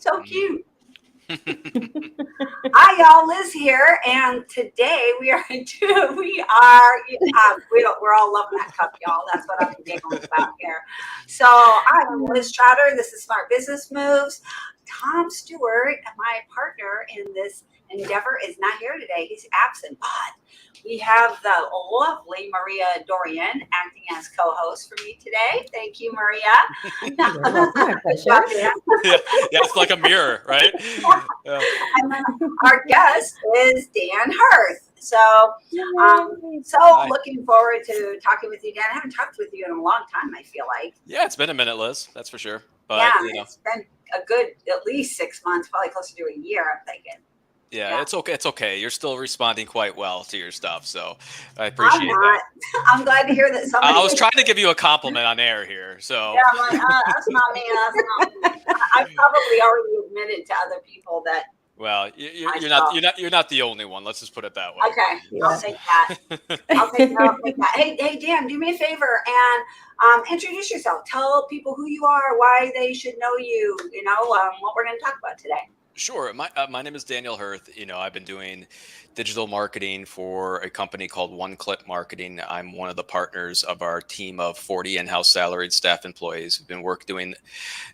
So cute. Hi, y'all. Liz here, and today we're all loving that cup, y'all. That's what I'm giggling about here. So I'm Liz Trotter. This is Smart Business Moves. Tom Stewart, my partner in this endeavor, is not here today. He's absent, but we have the lovely Maria Dorian acting as co-host for me today. Thank you, Maria. My pleasure. Yeah, it's like a mirror, right? Yeah. And then our guest is Dan Hirth. So Hi. looking forward to talking with you, Dan. I haven't talked with you in a long time, I feel like. Yeah, it's been a minute, Liz. That's for sure. But Yeah, it's been a good at least 6 months, probably closer to a year, I'm thinking. yeah, it's okay. It's okay. You're still responding quite well to your stuff, so I appreciate that. I'm glad to hear that somebody. I was trying to give you a compliment on air here, so Yeah, I'm like, that's not me. That's not me. I probably already admitted to other people that. well, you're not the only one. Let's just put it that way. Okay, Yeah. I'll take that. I'll take that. Hey, Dan, do me a favor and introduce yourself. Tell people who you are, why they should know you. You know what we're going to talk about today. Sure. My name is Daniel Hirth. I've been doing digital marketing for a company called One Click Marketing. I'm one of the partners of our team of 40 in-house salaried staff employees who've been doing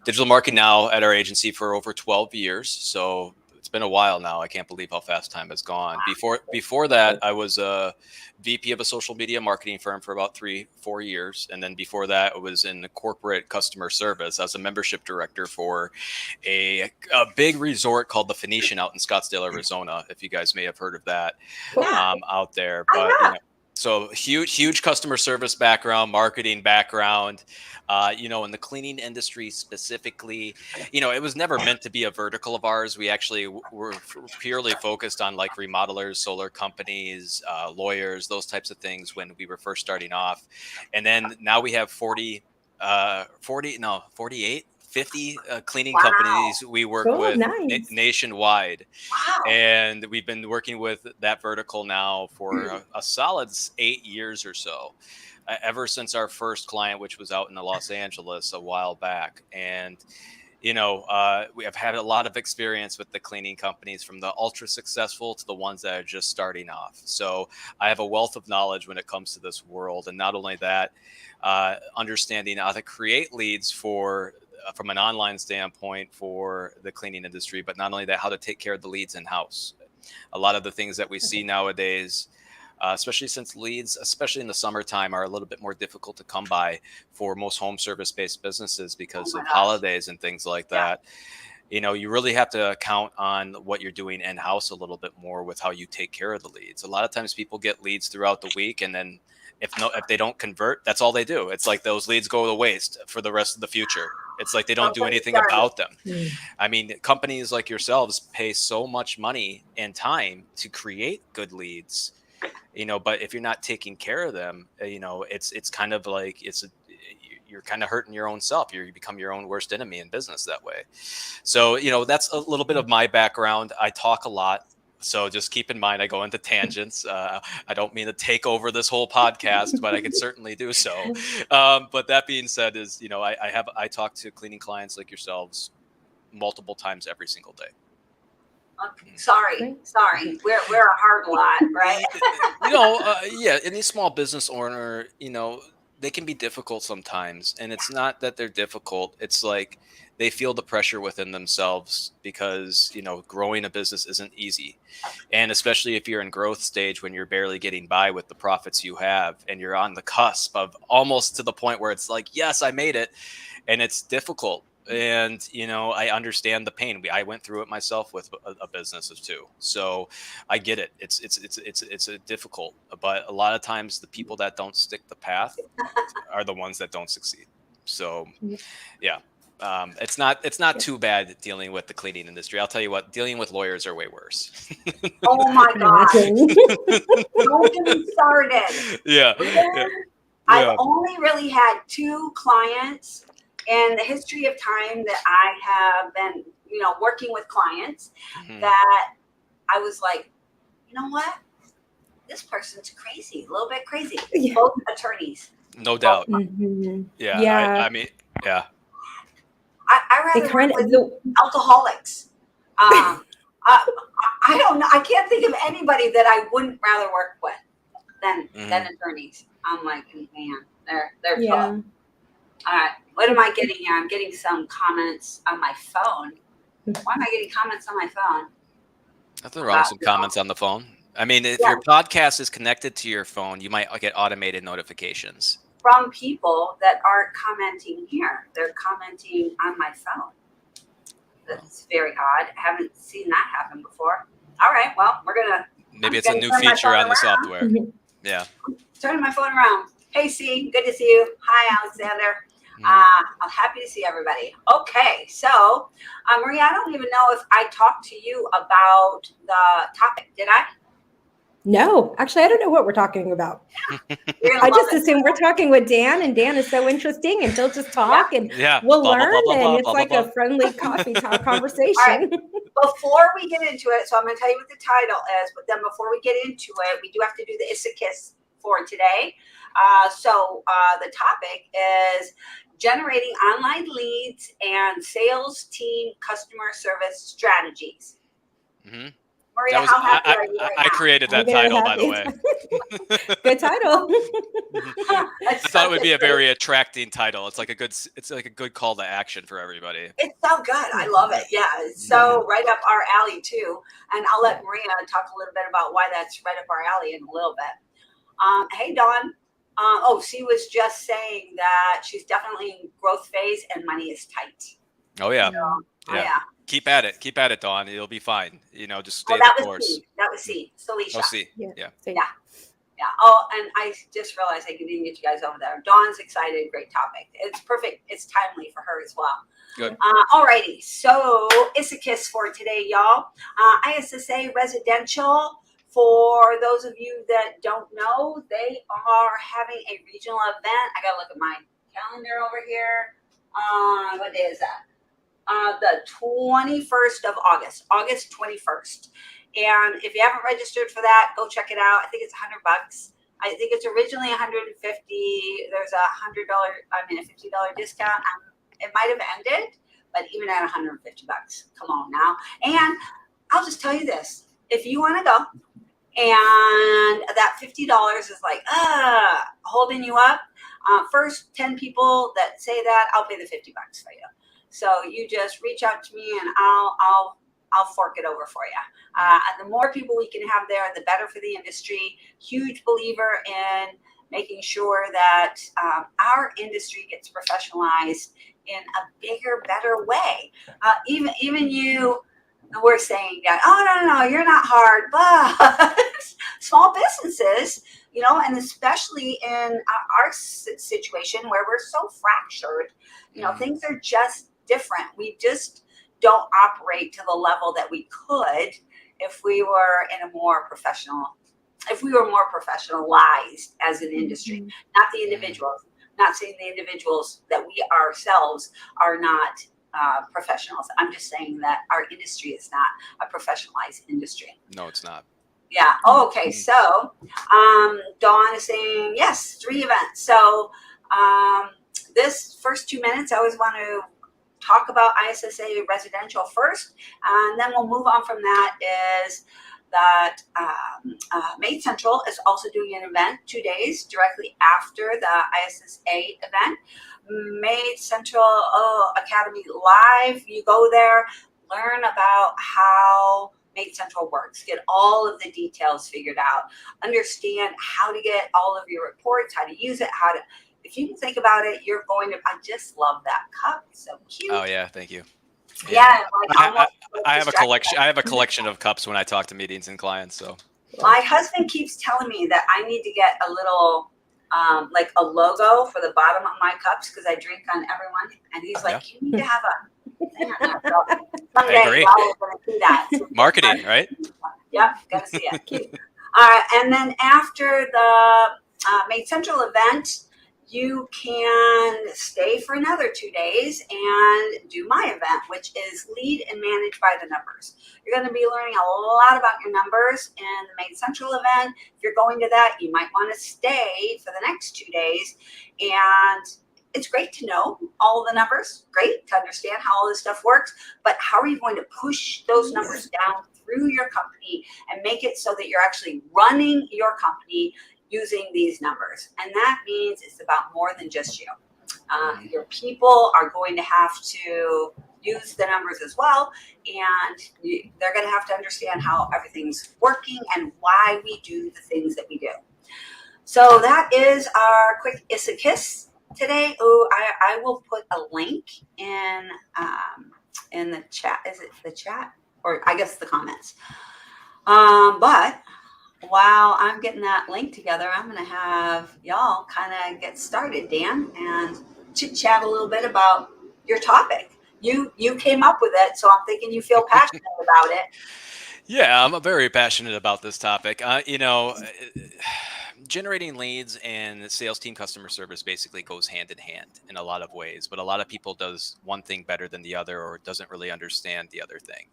digital marketing now at our agency for over 12 years. So it's been a while now. I can't believe how fast time has gone. Before that, I was a VP of a social media marketing firm for about 3-4 years. And then before that, I was in corporate customer service as a membership director for a big resort called the Phoenician out in Scottsdale, Arizona. If you guys may have heard of that out there. But so huge customer service background, marketing background, in the cleaning industry specifically, it was never meant to be a vertical of ours. We actually were purely focused on like remodelers, solar companies, lawyers, those types of things when we were first starting off. And then now we have 48, 50 cleaning companies we work with nice. nationwide. Wow. And we've been working with that vertical now for a solid 8 years or so, ever since our first client, which was out in Los Angeles a while back. And we have had a lot of experience with the cleaning companies, from the ultra successful to the ones that are just starting off. So I have a wealth of knowledge when it comes to this world. And not only that, understanding how to create leads from an online standpoint for the cleaning industry, but not only that, how to take care of the leads in-house. A lot of the things that we see nowadays, especially since leads, especially in the summertime, are a little bit more difficult to come by for most home service-based businesses because of holidays and things like that. You really have to count on what you're doing in-house a little bit more with how you take care of the leads. A lot of times people get leads throughout the week, and then if they don't convert, that's all they do. It's like those leads go to waste for the rest of the future. It's like they don't do anything about them. I mean, companies like yourselves pay so much money and time to create good leads, but if you're not taking care of them, it's kind of like you're kind of hurting your own self. You become your own worst enemy in business that way. So, that's a little bit of my background. I talk a lot. So just keep in mind, I go into tangents. I don't mean to take over this whole podcast, but I can certainly do so. But that being said, I talk to cleaning clients like yourselves multiple times every single day. Sorry. We're a hard lot, right? Any small business owner, they can be difficult sometimes, and it's not that they're difficult. It's like they feel the pressure within themselves because, growing a business isn't easy. And especially if you're in growth stage, when you're barely getting by with the profits you have, and you're on the cusp of almost to the point where it's like, yes, I made it. And it's difficult. And, I understand the pain. I went through it myself with a business of two. So I get it. It's a difficult, but a lot of times the people that don't stick the path are the ones that don't succeed. So, yeah. It's not too bad dealing with the cleaning industry. I'll tell you what, dealing with lawyers are way worse. Oh my God. Don't get me started. Yeah. I've only really had 2 clients in the history of time that I have been, working with clients that I was like, you know what? This person's crazy, a little bit crazy. Yeah. Both attorneys. No doubt. Mm-hmm. Yeah. I mean, yeah. I They rather kind work of, with alcoholics. I don't know. I can't think of anybody that I wouldn't rather work with than attorneys. I'm like, man, they're tough. yeah. All right, what am I getting here? I'm getting some comments on my phone. Why am I getting comments on my phone? Nothing wrong with some comments on the phone. I mean, if Yeah. your podcast is connected to your phone, you might get automated notifications. From people that aren't commenting here. They're commenting on my phone. That's very odd. I haven't seen that happen before. All right, well, Maybe I'm it's a gonna new turn my feature phone on the around. software. Yeah. Turning my phone around. Hey, C, good to see you. Hi, Alexander. I'm happy to see everybody. Okay, so Maria, I don't even know if I talked to you about the topic. Did I? No, actually, I don't know what we're talking about. You're gonna I love just it. assume we're talking with Dan, and Dan is so interesting, and he'll just talk, and we'll Blah, blah, learn, blah, blah, and blah, it's blah, like blah, a friendly coffee talk conversation. All right. Before we get into it, so I'm going to tell you what the title is, but then before we get into it, we do have to do the ISAKIS for today. The topic is generating online leads and sales team customer service strategies. Mhm. Maria, how happy are you right I now? created that I'm very title, by the happy. way. Good title. I thought it would be a very attracting title. It's like a good call to action for everybody. It's so good. I love it. Yeah, it's so right up our alley too. And I'll let Maria talk a little bit about why that's right up our alley in a little bit. Hey, Dawn. She was just saying that she's definitely in growth phase and money is tight. Oh yeah. So, yeah. Keep at it, Dawn. It'll be fine. Just stay that the was course. C. That was C. Celicia. Oh, see. Yeah. Yeah. Oh, and I just realized I didn't get you guys over there. Dawn's excited. Great topic. It's perfect. It's timely for her as well. Good. Alrighty. So ISAKIS for today, y'all. ISSA Residential. For those of you that don't know, they are having a regional event. I gotta look at my calendar over here. What day is that? The 21st of August, August 21st. And if you haven't registered for that, go check it out. I think it's $100. I think it's originally $150. There's a $50 discount. It might have ended, but even at $150, come on now. And I'll just tell you this: if you want to go, and that $50 is like holding you up, first 10 people that say that, I'll pay the $50 for you. So you just reach out to me, and I'll fork it over for you. And the more people we can have there, the better for the industry. Huge believer in making sure that our industry gets professionalized in a bigger, better way. Even you were saying that, oh, no, you're not hard, but small businesses, and especially in our situation where we're so fractured, things are just different. We just don't operate to the level that we could if we were more professionalized as an industry, not the individuals. Not saying the individuals that we ourselves are not professionals. I'm just saying that our industry is not a professionalized industry. No, it's not. Yeah. Okay. So Dawn is saying yes, 3 events. So this first 2 minutes, I always want to talk about ISSA Residential first, and then we'll move on from that. Is that Made Central is also doing an event 2 days directly after the ISSA event. Made Central Academy Live. You go there, learn about how Made Central works, get all of the details figured out, understand how to get all of your reports, how to use it, if you can think about it, you're going to. I just love that cup. It's so cute. Oh yeah, thank you. Yeah, I have a collection. I have a collection of cups when I talk to meetings and clients. So my husband keeps telling me that I need to get a little, like a logo for the bottom of my cups because I drink on everyone, and he's like, "You need to have a thing on there." So someday, I agree. y'all are going to see that. Marketing, right? Yep, gotta see it. All right, and then after the Made Central event, you can stay for another 2 days and do my event, which is Lead and Manage by the Numbers. You're going to be learning a lot about your numbers in the Made Central event. If you're going to that, you might want to stay for the next 2 days and it's great to know all the numbers, great to understand how all this stuff works, but how are you going to push those numbers down through your company and make it so that you're actually running your company using these numbers? And that means it's about more than just you. Your people are going to have to use the numbers as well, and they're going to have to understand how everything's working and why we do the things that we do. So that is our quick Issa Kiss today. Oh, I will put a link in the chat. Is it the chat? Or I guess the comments. But while I'm getting that link together, I'm going to have y'all kind of get started, Dan, and chit chat a little bit about your topic. You came up with it, so I'm thinking you feel passionate about it. Yeah, I'm very passionate about this topic. Generating leads and sales team customer service basically goes hand in hand in a lot of ways, but a lot of people does one thing better than the other or doesn't really understand the other thing.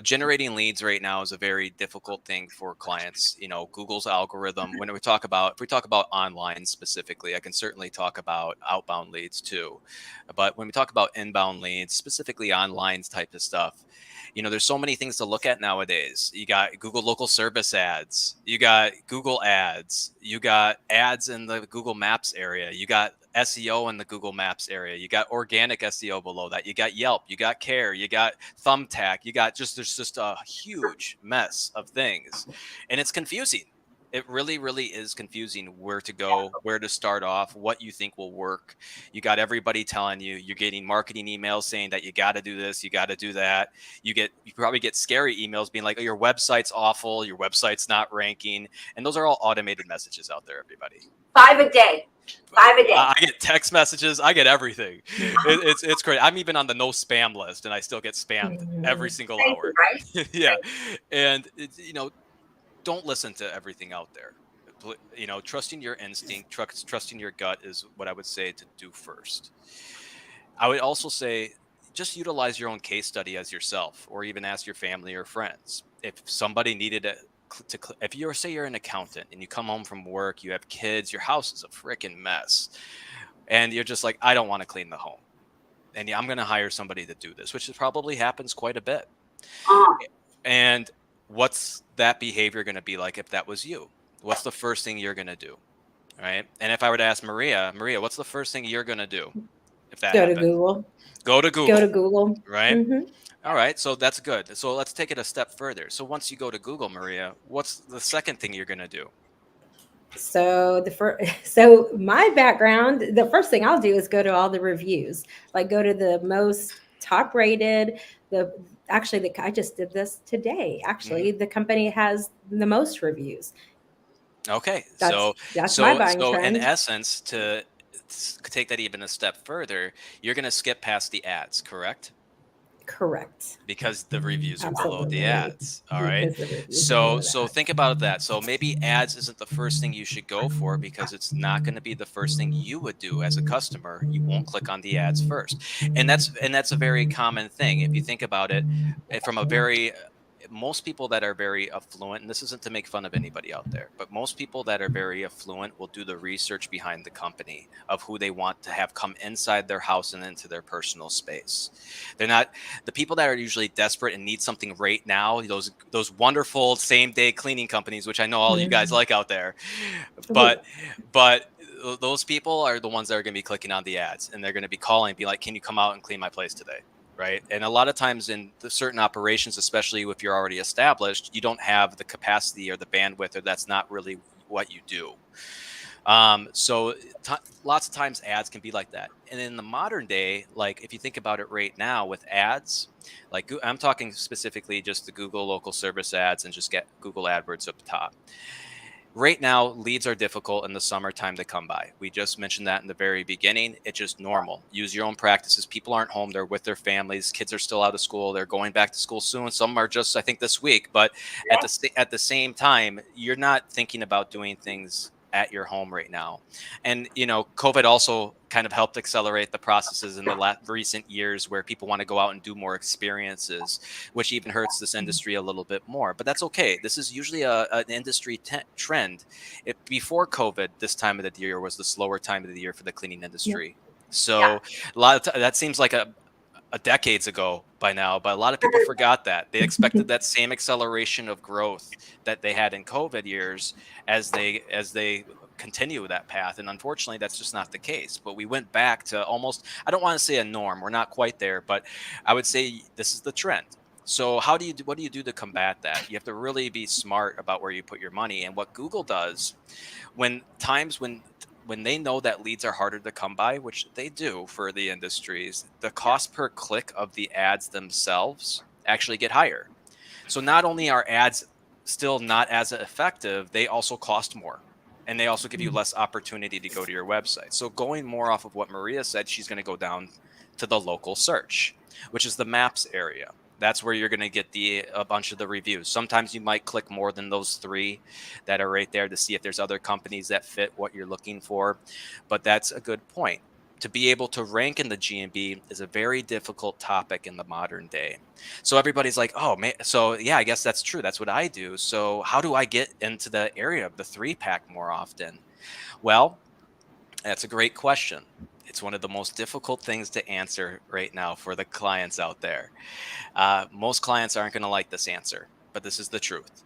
Generating leads right now is a very difficult thing for clients. Google's algorithm, if we talk about online specifically, I can certainly talk about outbound leads too. But when we talk about inbound leads, specifically online type of stuff, there's so many things to look at nowadays. You got Google local service ads, you got Google ads, you got ads in the Google Maps area, you got SEO in the Google Maps area, you got organic SEO below that, you got Yelp, you got Care, you got Thumbtack, there's just a huge mess of things, and it's confusing. It really, really is confusing where to go, where to start off, what you think will work. You got everybody telling you, you're getting marketing emails saying that you got to do this, you got to do that. You probably get scary emails being like, oh, your website's awful, your website's not ranking. And those are all automated messages out there, everybody. 5 a day. 5 a day. I get text messages. I get everything. It's great. I'm even on the no spam list, and I still get spammed every single hour. Right? Yeah. And, don't listen to everything out there. Trusting your instinct, trusting your gut is what I would say to do first. I would also say just utilize your own case study as yourself, or even ask your family or friends. If somebody needed if you're an accountant and you come home from work, you have kids, your house is a freaking mess, and you're just like, I don't want to clean the home, and I'm going to hire somebody to do this, which probably happens quite a bit. And what's that behavior going to be like if that was you? What's the first thing you're going to do? Right. And if I were to ask Maria, what's the first thing you're going to do if that happens? Go to Google. Right. Mm-hmm. All right. So that's good. So let's take it a step further. So once you go to Google, Maria, what's the second thing you're going to do? So my background, the first thing I'll do is go to all the reviews, like go to the most top rated, I just did this today. Actually, the company has the most reviews. Okay. That's my buying trend. In essence, to take that even a step further, you're going to skip past the ads, correct? Correct. Because the reviews are below the ads. All right. So think about that. So maybe ads isn't the first thing you should go for, because it's not going to be the first thing you would do as a customer. You won't click on the ads first. And that's a very common thing. If you think about it from most people that are very affluent, and this isn't to make fun of anybody out there, but most people that are very affluent will do the research behind the company of who they want to have come inside their house and into their personal space. They're not the people that are usually desperate and need something right now, those wonderful same day cleaning companies, which I know all you guys like out there. But those people are the ones that are going to be clicking on the ads, and they're going to be calling and be like, can you come out and clean my place today? Right. And a lot of times in certain operations, especially if you're already established, you don't have the capacity or the bandwidth, or that's not really what you do. So lots of times ads can be like that. And in the modern day, like if you think about it right now with ads, like I'm talking specifically just the Google local service ads, and just get Google AdWords up top. Right now, leads are difficult in the summertime to come by. We just mentioned that in the very beginning. It's just normal. Use your own practices. People aren't home. They're with their families. Kids are still out of school. They're going back to school soon. Some are just, I think, this week. But at the same time, you're not thinking about doing things at your home right now. And, COVID also kind of helped accelerate the processes in the recent years where people want to go out and do more experiences, which even hurts this industry a little bit more. But that's okay. This is usually an industry trend. Before COVID, this time of the year was the slower time of the year for the cleaning industry. So a lot of that seems like a decades ago by now, but a lot of people forgot that. They expected that same acceleration of growth that they had in COVID years as they continue that path. And unfortunately, that's just not the case. But we went back to almost, I don't want to say a norm. We're not quite there, but I would say this is the trend. So what do you do to combat that? You have to really be smart about where you put your money. And what Google does when they know that leads are harder to come by, which they do for the industries, the cost per click of the ads themselves actually get higher. So not only are ads still not as effective, they also cost more. And they also give you less opportunity to go to your website. So going more off of what Maria said, she's going to go down to the local search, which is the maps area. That's where you're going to get a bunch of the reviews. Sometimes you might click more than those 3 that are right there to see if there's other companies that fit what you're looking for. But that's a good point. To be able to rank in the GMB is a very difficult topic in the modern day. So everybody's like, oh, man, so yeah, I guess that's true. That's what I do. So how do I get into the area of the 3-pack more often? Well, that's a great question. It's one of the most difficult things to answer right now for the clients out there. Most clients aren't going to like this answer, but this is the truth.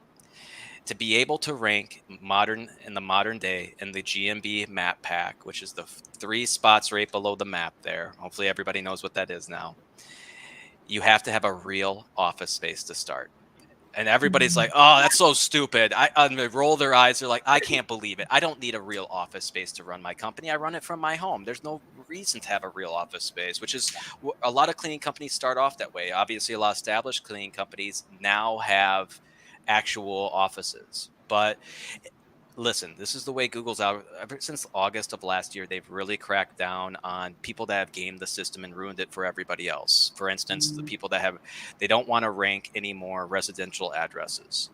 To be able to rank in the modern day in the GMB map pack, which is the 3 spots right below the map there, hopefully everybody knows what that is now, you have to have a real office space to start. And everybody's like, oh, that's so stupid. They roll their eyes. They're like, I can't believe it. I don't need a real office space to run my company. I run it from my home. There's no reason to have a real office space, which is a lot of cleaning companies start off that way. Obviously, a lot of established cleaning companies now have actual offices. But listen, this is the way Google's out. Ever since August of last year, they've really cracked down on people that have gamed the system and ruined it for everybody else. For instance, the people they don't want to rank any more residential addresses,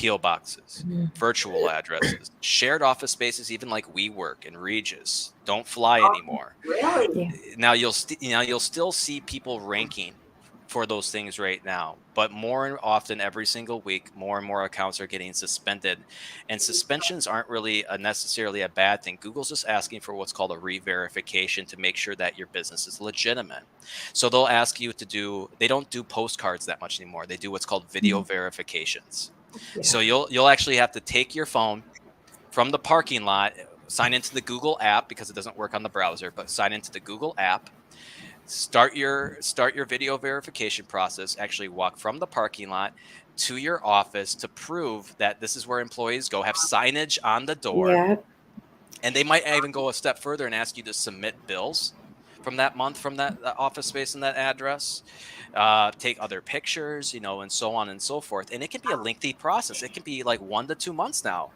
PO boxes, virtual addresses, shared office spaces, even like WeWork and Regis don't fly anymore. Really? Now you'll still see people ranking for those things right now, but more often every single week, more and more accounts are getting suspended, and suspensions aren't really necessarily a bad thing. Google's just asking for what's called a re-verification to make sure that your business is legitimate. So they'll ask you they don't do postcards that much anymore. They do what's called video verifications. Yeah. So you'll actually have to take your phone from the parking lot, sign into the Google app because it doesn't work on the browser, but sign into the Google app. Start your video verification process. Actually walk from the parking lot to your office to prove that this is where employees go. Have signage on the door. Yeah. And they might even go a step further and ask you to submit bills from that month, from that office space and that address. Take other pictures, and so on and so forth. And it can be a lengthy process. It can be like 1 to 2 months now.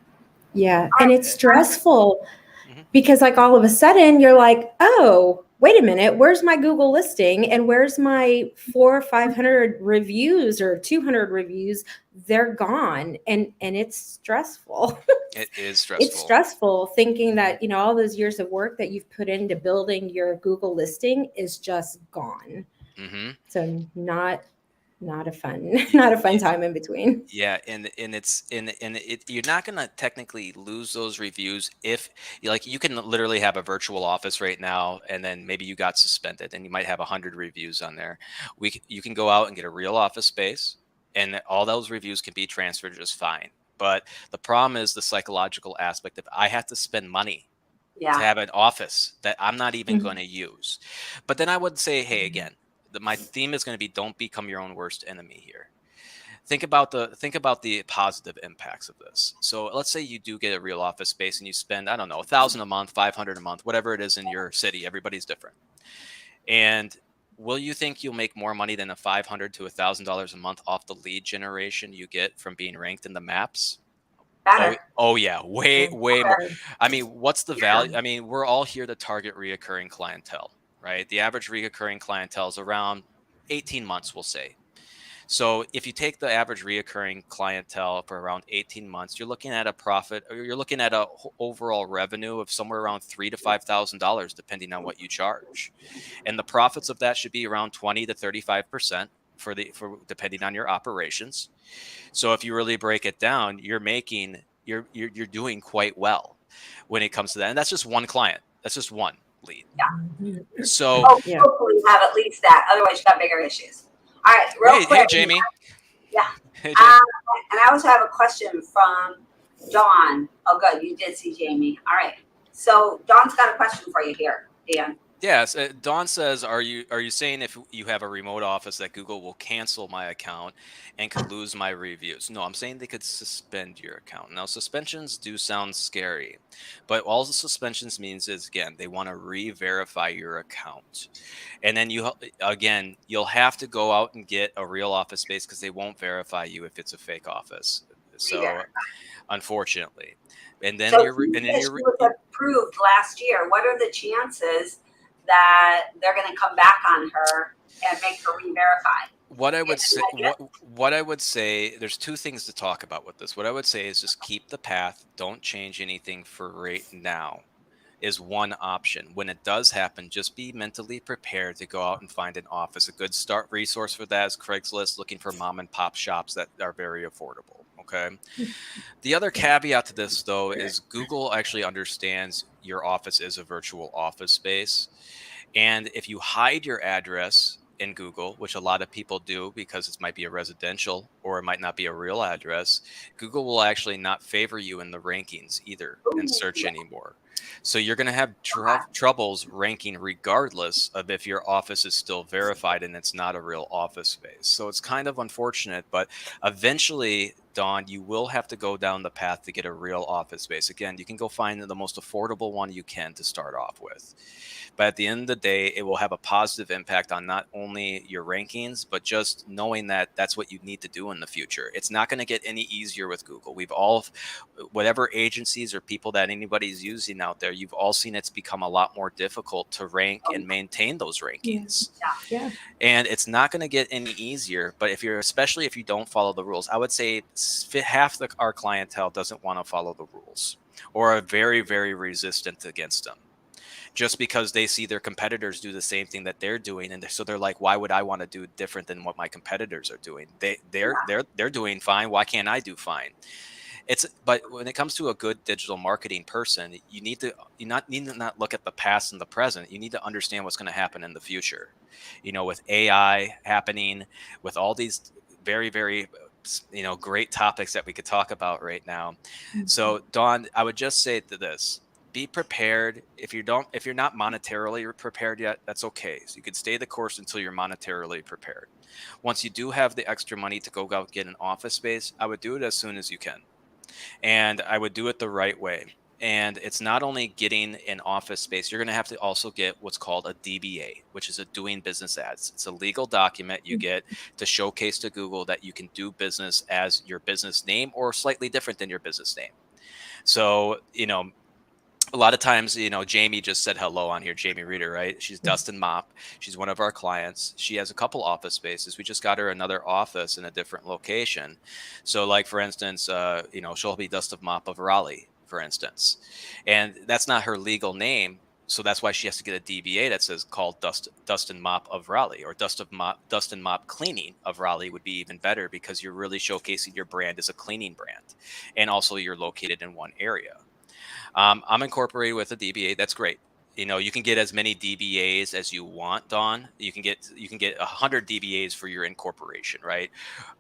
Yeah. And it's stressful Mhm. because like all of a sudden you're like, oh, wait a minute, where's my Google listing and where's my 400 or 500 reviews or 200 reviews? They're gone. And it's stressful. It is stressful. It's stressful thinking that, all those years of work that you've put into building your Google listing is just gone. Mm-hmm. So not a fun time in between. Yeah, and you're not gonna technically lose those reviews if you can literally have a virtual office right now, and then maybe you got suspended, and you might have 100 reviews on there. You can go out and get a real office space, and all those reviews can be transferred just fine. But the problem is the psychological aspect of I have to spend money to have an office that I'm not even going to use. But then I would say, hey, again, my theme is going to be don't become your own worst enemy here. Think about the positive impacts of this. So let's say you do get a real office space and you spend, I don't know, $1,000 a month, $500 a month, whatever it is in your city. Everybody's different. And will you think you'll make more money than $500 to $1,000 a month off the lead generation you get from being ranked in the maps? Better. Oh yeah, way more. I mean, what's the value? I mean, we're all here to target reoccurring clientele, right? The average reoccurring clientele is around 18 months, we'll say. So if you take the average reoccurring clientele for around 18 months, you're looking at a profit, or you're looking at a overall revenue of somewhere around $3,000 to $5,000, depending on what you charge. And the profits of that should be around 20 to 35% for depending on your operations. So if you really break it down, you're doing quite well when it comes to that. And that's just one client. That's just one lead. Mhm. So Oh, Yeah. hopefully you have at least that. Otherwise, you got bigger issues. All right, real hey, quick. Jamie. Yeah. Hey, Jamie. And I also have a question from Dawn. Oh, good. You did see Jamie. All right. So Dawn's got a question for you here, Dan. Yes, Dawn says, are you saying if you have a remote office that Google will cancel my account and could lose my reviews? No, I'm saying they could suspend your account. Now, suspensions do sound scary, but all the suspensions means is, again, they want to re-verify your account. And then you'll have to go out and get a real office space because they won't verify you if it's a fake office. So, unfortunately, and then So you're she and then said she you're was approved last year. What are the chances that they're going to come back on her and make her re-verify? What I would say, Yeah. what I would say, there's two things to talk about with this. What I would say is just keep the path, don't change anything for right now, is one option. When it does happen, just be mentally prepared to go out and find an office. A good start resource for that is Craigslist, looking for mom and pop shops that are very affordable. Okay. The other caveat to this, though, is Google actually understands your office is a virtual office space. And if you hide your address in Google, which a lot of people do because it might be a residential or it might not be a real address, Google will actually not favor you in the rankings either in search anymore. So you're going to have troubles ranking regardless of if your office is still verified and it's not a real office space. So it's kind of unfortunate, but eventually, Dawn, you will have to go down the path to get a real office space. Again, you can go find the most affordable one you can to start off with. But at the end of the day, it will have a positive impact on not only your rankings, but just knowing that that's what you need to do in the future. It's not going to get any easier with Google. Whatever agencies or people that anybody's using out there, you've all seen it's become a lot more difficult to rank and maintain those rankings. Yeah. And it's not going to get any easier. But especially if you don't follow the rules, I would say half our clientele doesn't want to follow the rules or are very, very resistant against them, just because they see their competitors do the same thing that they're doing, and so they're like, why would I want to do different than what my competitors are doing? They're doing fine. Why can't I do fine? But when it comes to a good digital marketing person, you need to not look at the past and the present. You need to understand what's going to happen in the future. With AI happening, with all these very, very great topics that we could talk about right now. So, Dawn, I would just say to this: be prepared. If you're not monetarily prepared yet, that's okay. So you can stay the course until you're monetarily prepared. Once you do have the extra money to go out and get an office space, I would do it as soon as you can. And I would do it the right way. And it's not only getting an office space, you're going to have to also get what's called a DBA, which is a doing business as. It's a legal document you get to showcase to Google that you can do business as your business name or slightly different than your business name. So, a lot of times, Jamie just said hello on here, Jamie Reeder, right? She's Dustin Mop. She's one of our clients. She has a couple office spaces. We just got her another office in a different location. So like, for instance, she'll be Dustin Mop of Raleigh, for instance. And that's not her legal name. So that's why she has to get a DBA that says called Dustin Mop of Raleigh, or Dustin Mop Cleaning of Raleigh would be even better, because you're really showcasing your brand as a cleaning brand. And also you're located in one area. I'm incorporated with a DBA. That's great. You can get as many DBAs as you want, Dawn. You can get 100 DBAs for your incorporation, right?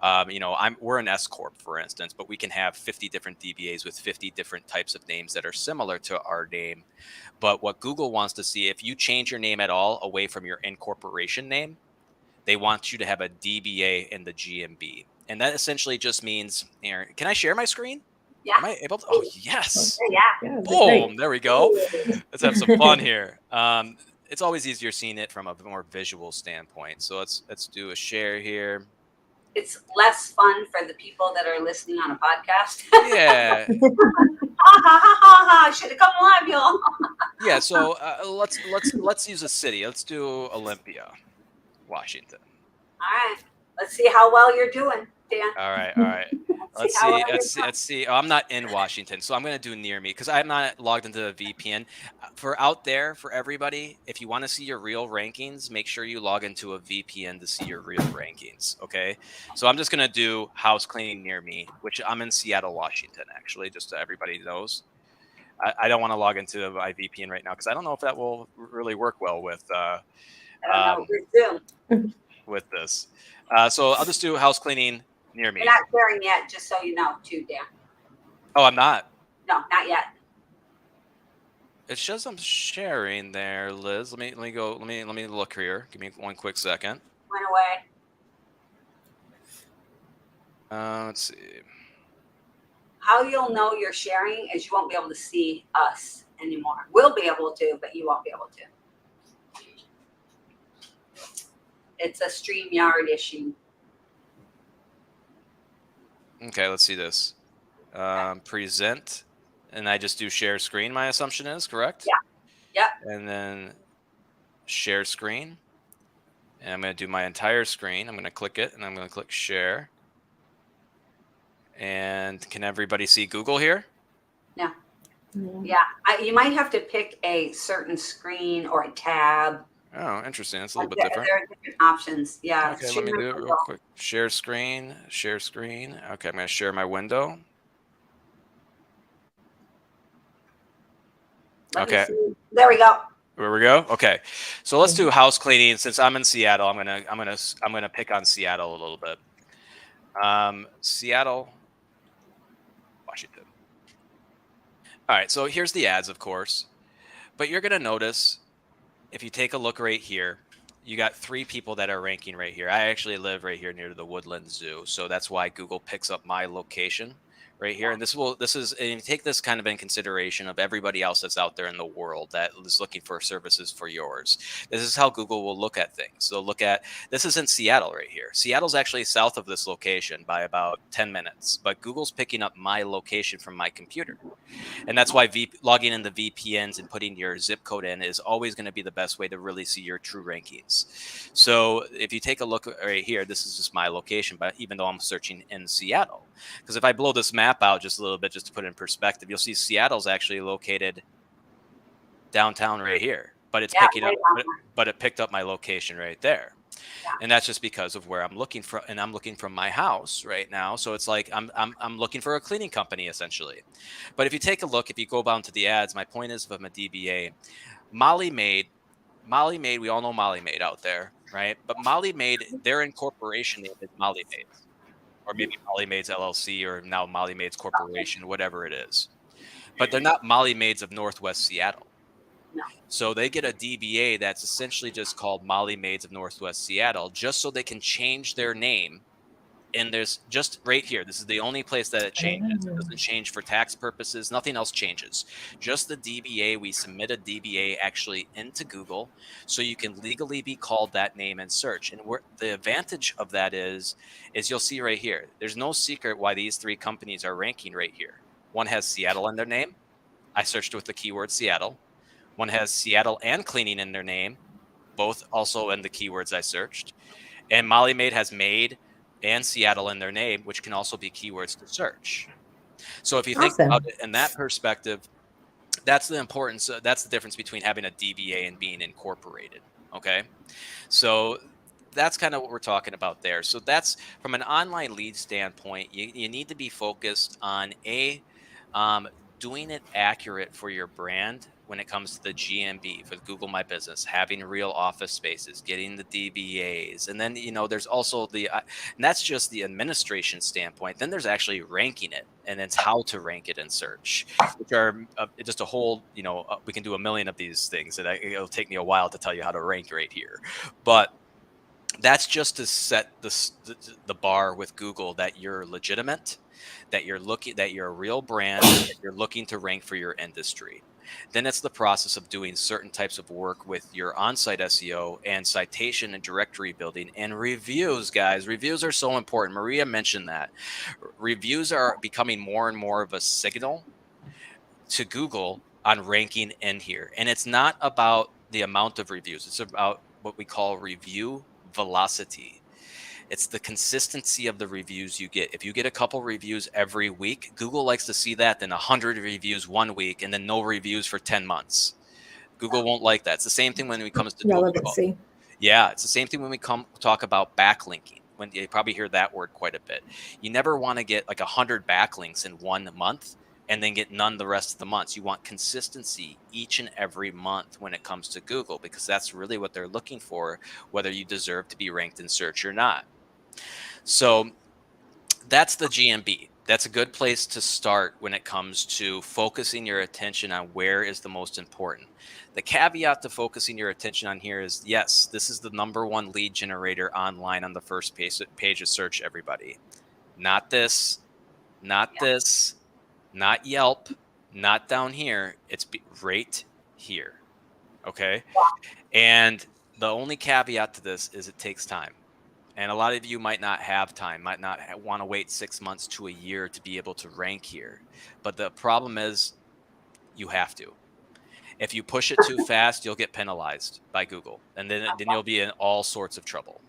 We're an S corp, for instance, but we can have 50 different DBAs with 50 different types of names that are similar to our name. But what Google wants to see, if you change your name at all away from your incorporation name, they want you to have a DBA in the GMB, and that essentially just means, can I share my screen? Yeah. Am I able to? Oh, yes. Yeah. Boom. There we go. Let's have some fun here. It's always easier seeing it from a more visual standpoint. So let's do a share here. It's less fun for the people that are listening on a podcast. Yeah. I should have come live, y'all. Yeah. So let's use a city. Let's do Olympia, Washington. All right. Let's see how well you're doing, Dan. All right, all right. Let's how see. well you're Let's see. doing. Let's see. Oh, I'm not in Washington, so I'm gonna do near me because I'm not logged into the VPN. For out there, for everybody, if you want to see your real rankings, make sure you log into a VPN to see your real rankings. Okay. So I'm just gonna do house cleaning near me, which I'm in Seattle, Washington, actually, just so everybody knows. I don't want to log into my VPN right now because I don't know if that will really work well with I don't know. With Zoom. with this. So I'll just do house cleaning near me. You're not sharing yet, just so you know, too, Dan. Oh, I'm not. No, not yet. It shows I'm sharing there, Liz. Let me go. Let me look here. Give me one quick second. Went away. Let's see. How you'll know you're sharing is you won't be able to see us anymore. We'll be able to, but you won't be able to. It's a StreamYard issue. Okay, let's see this. Present, and I just do share screen. My assumption is correct. Yeah. And then share screen, and I'm going to do my entire screen. I'm going to click it, and I'm going to click share. And can everybody see Google here? Yeah. You might have to pick a certain screen or a tab. Oh, interesting. That's a little bit different. There are different options. Yeah. Okay, let me do it real quick. Share screen. Share screen. Okay, I'm going to share my window. Okay. There we go. Where we go? Okay. So let's do house cleaning. Since I'm in Seattle, I'm gonna pick on Seattle a little bit. Seattle, Washington. All right. So here's the ads, of course, but you're gonna notice if you take a look right here, you got 3 people that are ranking right here. I actually live right here near the Woodland Zoo, so that's why Google picks up my location right here. And this is, and you take this kind of in consideration of everybody else that's out there in the world that is looking for services for yours. This is how Google will look at things. They'll look at, this is in Seattle right here. Seattle's actually south of this location by about 10 minutes, but Google's picking up my location from my computer. And that's why logging in the VPNs and putting your zip code in is always going to be the best way to really see your true rankings. So if you take a look right here, this is just my location, but even though I'm searching in Seattle, because if I blow this map out just a little bit, just to put it in perspective, you'll see Seattle's actually located downtown right here, but it's picking up, but it picked up my location right there. Yeah. And that's just because of where I'm looking from, and I'm looking from my house right now. So it's like I'm looking for a cleaning company essentially. But if you take a look, if you go down to the ads, my point is from a DBA, Molly Maid, we all know Molly Maid out there, right? But Molly Maid, their incorporation name is Molly Maid, or maybe Molly Maids LLC, or now Molly Maids Corporation, whatever it is. But they're not Molly Maids of Northwest Seattle. No. So they get a DBA that's essentially just called Molly Maids of Northwest Seattle, just so they can change their name. And there's just right here, this is the only place that it changes. It doesn't change for tax purposes. Nothing else changes. Just the DBA. We submit a DBA actually into Google so you can legally be called that name in search. And the advantage of that is you'll see right here, there's no secret why these 3 companies are ranking right here. One has Seattle in their name. I searched with the keyword Seattle. One has Seattle and cleaning in their name, both also in the keywords I searched. And Molly Maid has Maid and Seattle in their name, which can also be keywords to search. So if you think about it in that perspective, that's the importance. That's the difference between having a DBA and being incorporated. Okay. So that's kind of what we're talking about there. So that's from an online lead standpoint, you need to be focused on doing it accurate for your brand when it comes to the GMB for Google My Business, having real office spaces, getting the DBAs. And then, there's also and that's just the administration standpoint. Then there's actually ranking it, and it's how to rank it in search, which are just a whole, we can do a million of these things, and it'll take me a while to tell you how to rank right here. But that's just to set the bar with Google that you're legitimate, that you're a real brand, that you're looking to rank for your industry. Then it's the process of doing certain types of work with your on-site SEO and citation and directory building and reviews, guys. Reviews are so important. Maria mentioned that. Reviews are becoming more and more of a signal to Google on ranking in here. And it's not about the amount of reviews. It's about what we call review velocity. It's the consistency of the reviews you get. If you get a couple reviews every week, Google likes to see that than 100 reviews one week and then no reviews for 10 months. Google won't like that. It's the same thing when it comes to Relevancy. yeah, it's the same thing when we talk about backlinking. When you probably hear that word quite a bit. You never want to get like 100 backlinks in 1 month and then get none the rest of the months. You want consistency each and every month when it comes to Google, because that's really what they're looking for, whether you deserve to be ranked in search or not. So that's the GMB. That's a good place to start when it comes to focusing your attention on where is the most important. The caveat to focusing your attention on here is, yes, this is the #1 lead generator online on the first page of search, everybody. Not this, not this, not Yelp, not down here. It's right here. Okay. And the only caveat to this is it takes time. And a lot of you might not have time, might not want to wait 6 months to a year to be able to rank here. But the problem is you have to. If you push it too fast, you'll get penalized by Google. And then you'll be in all sorts of trouble.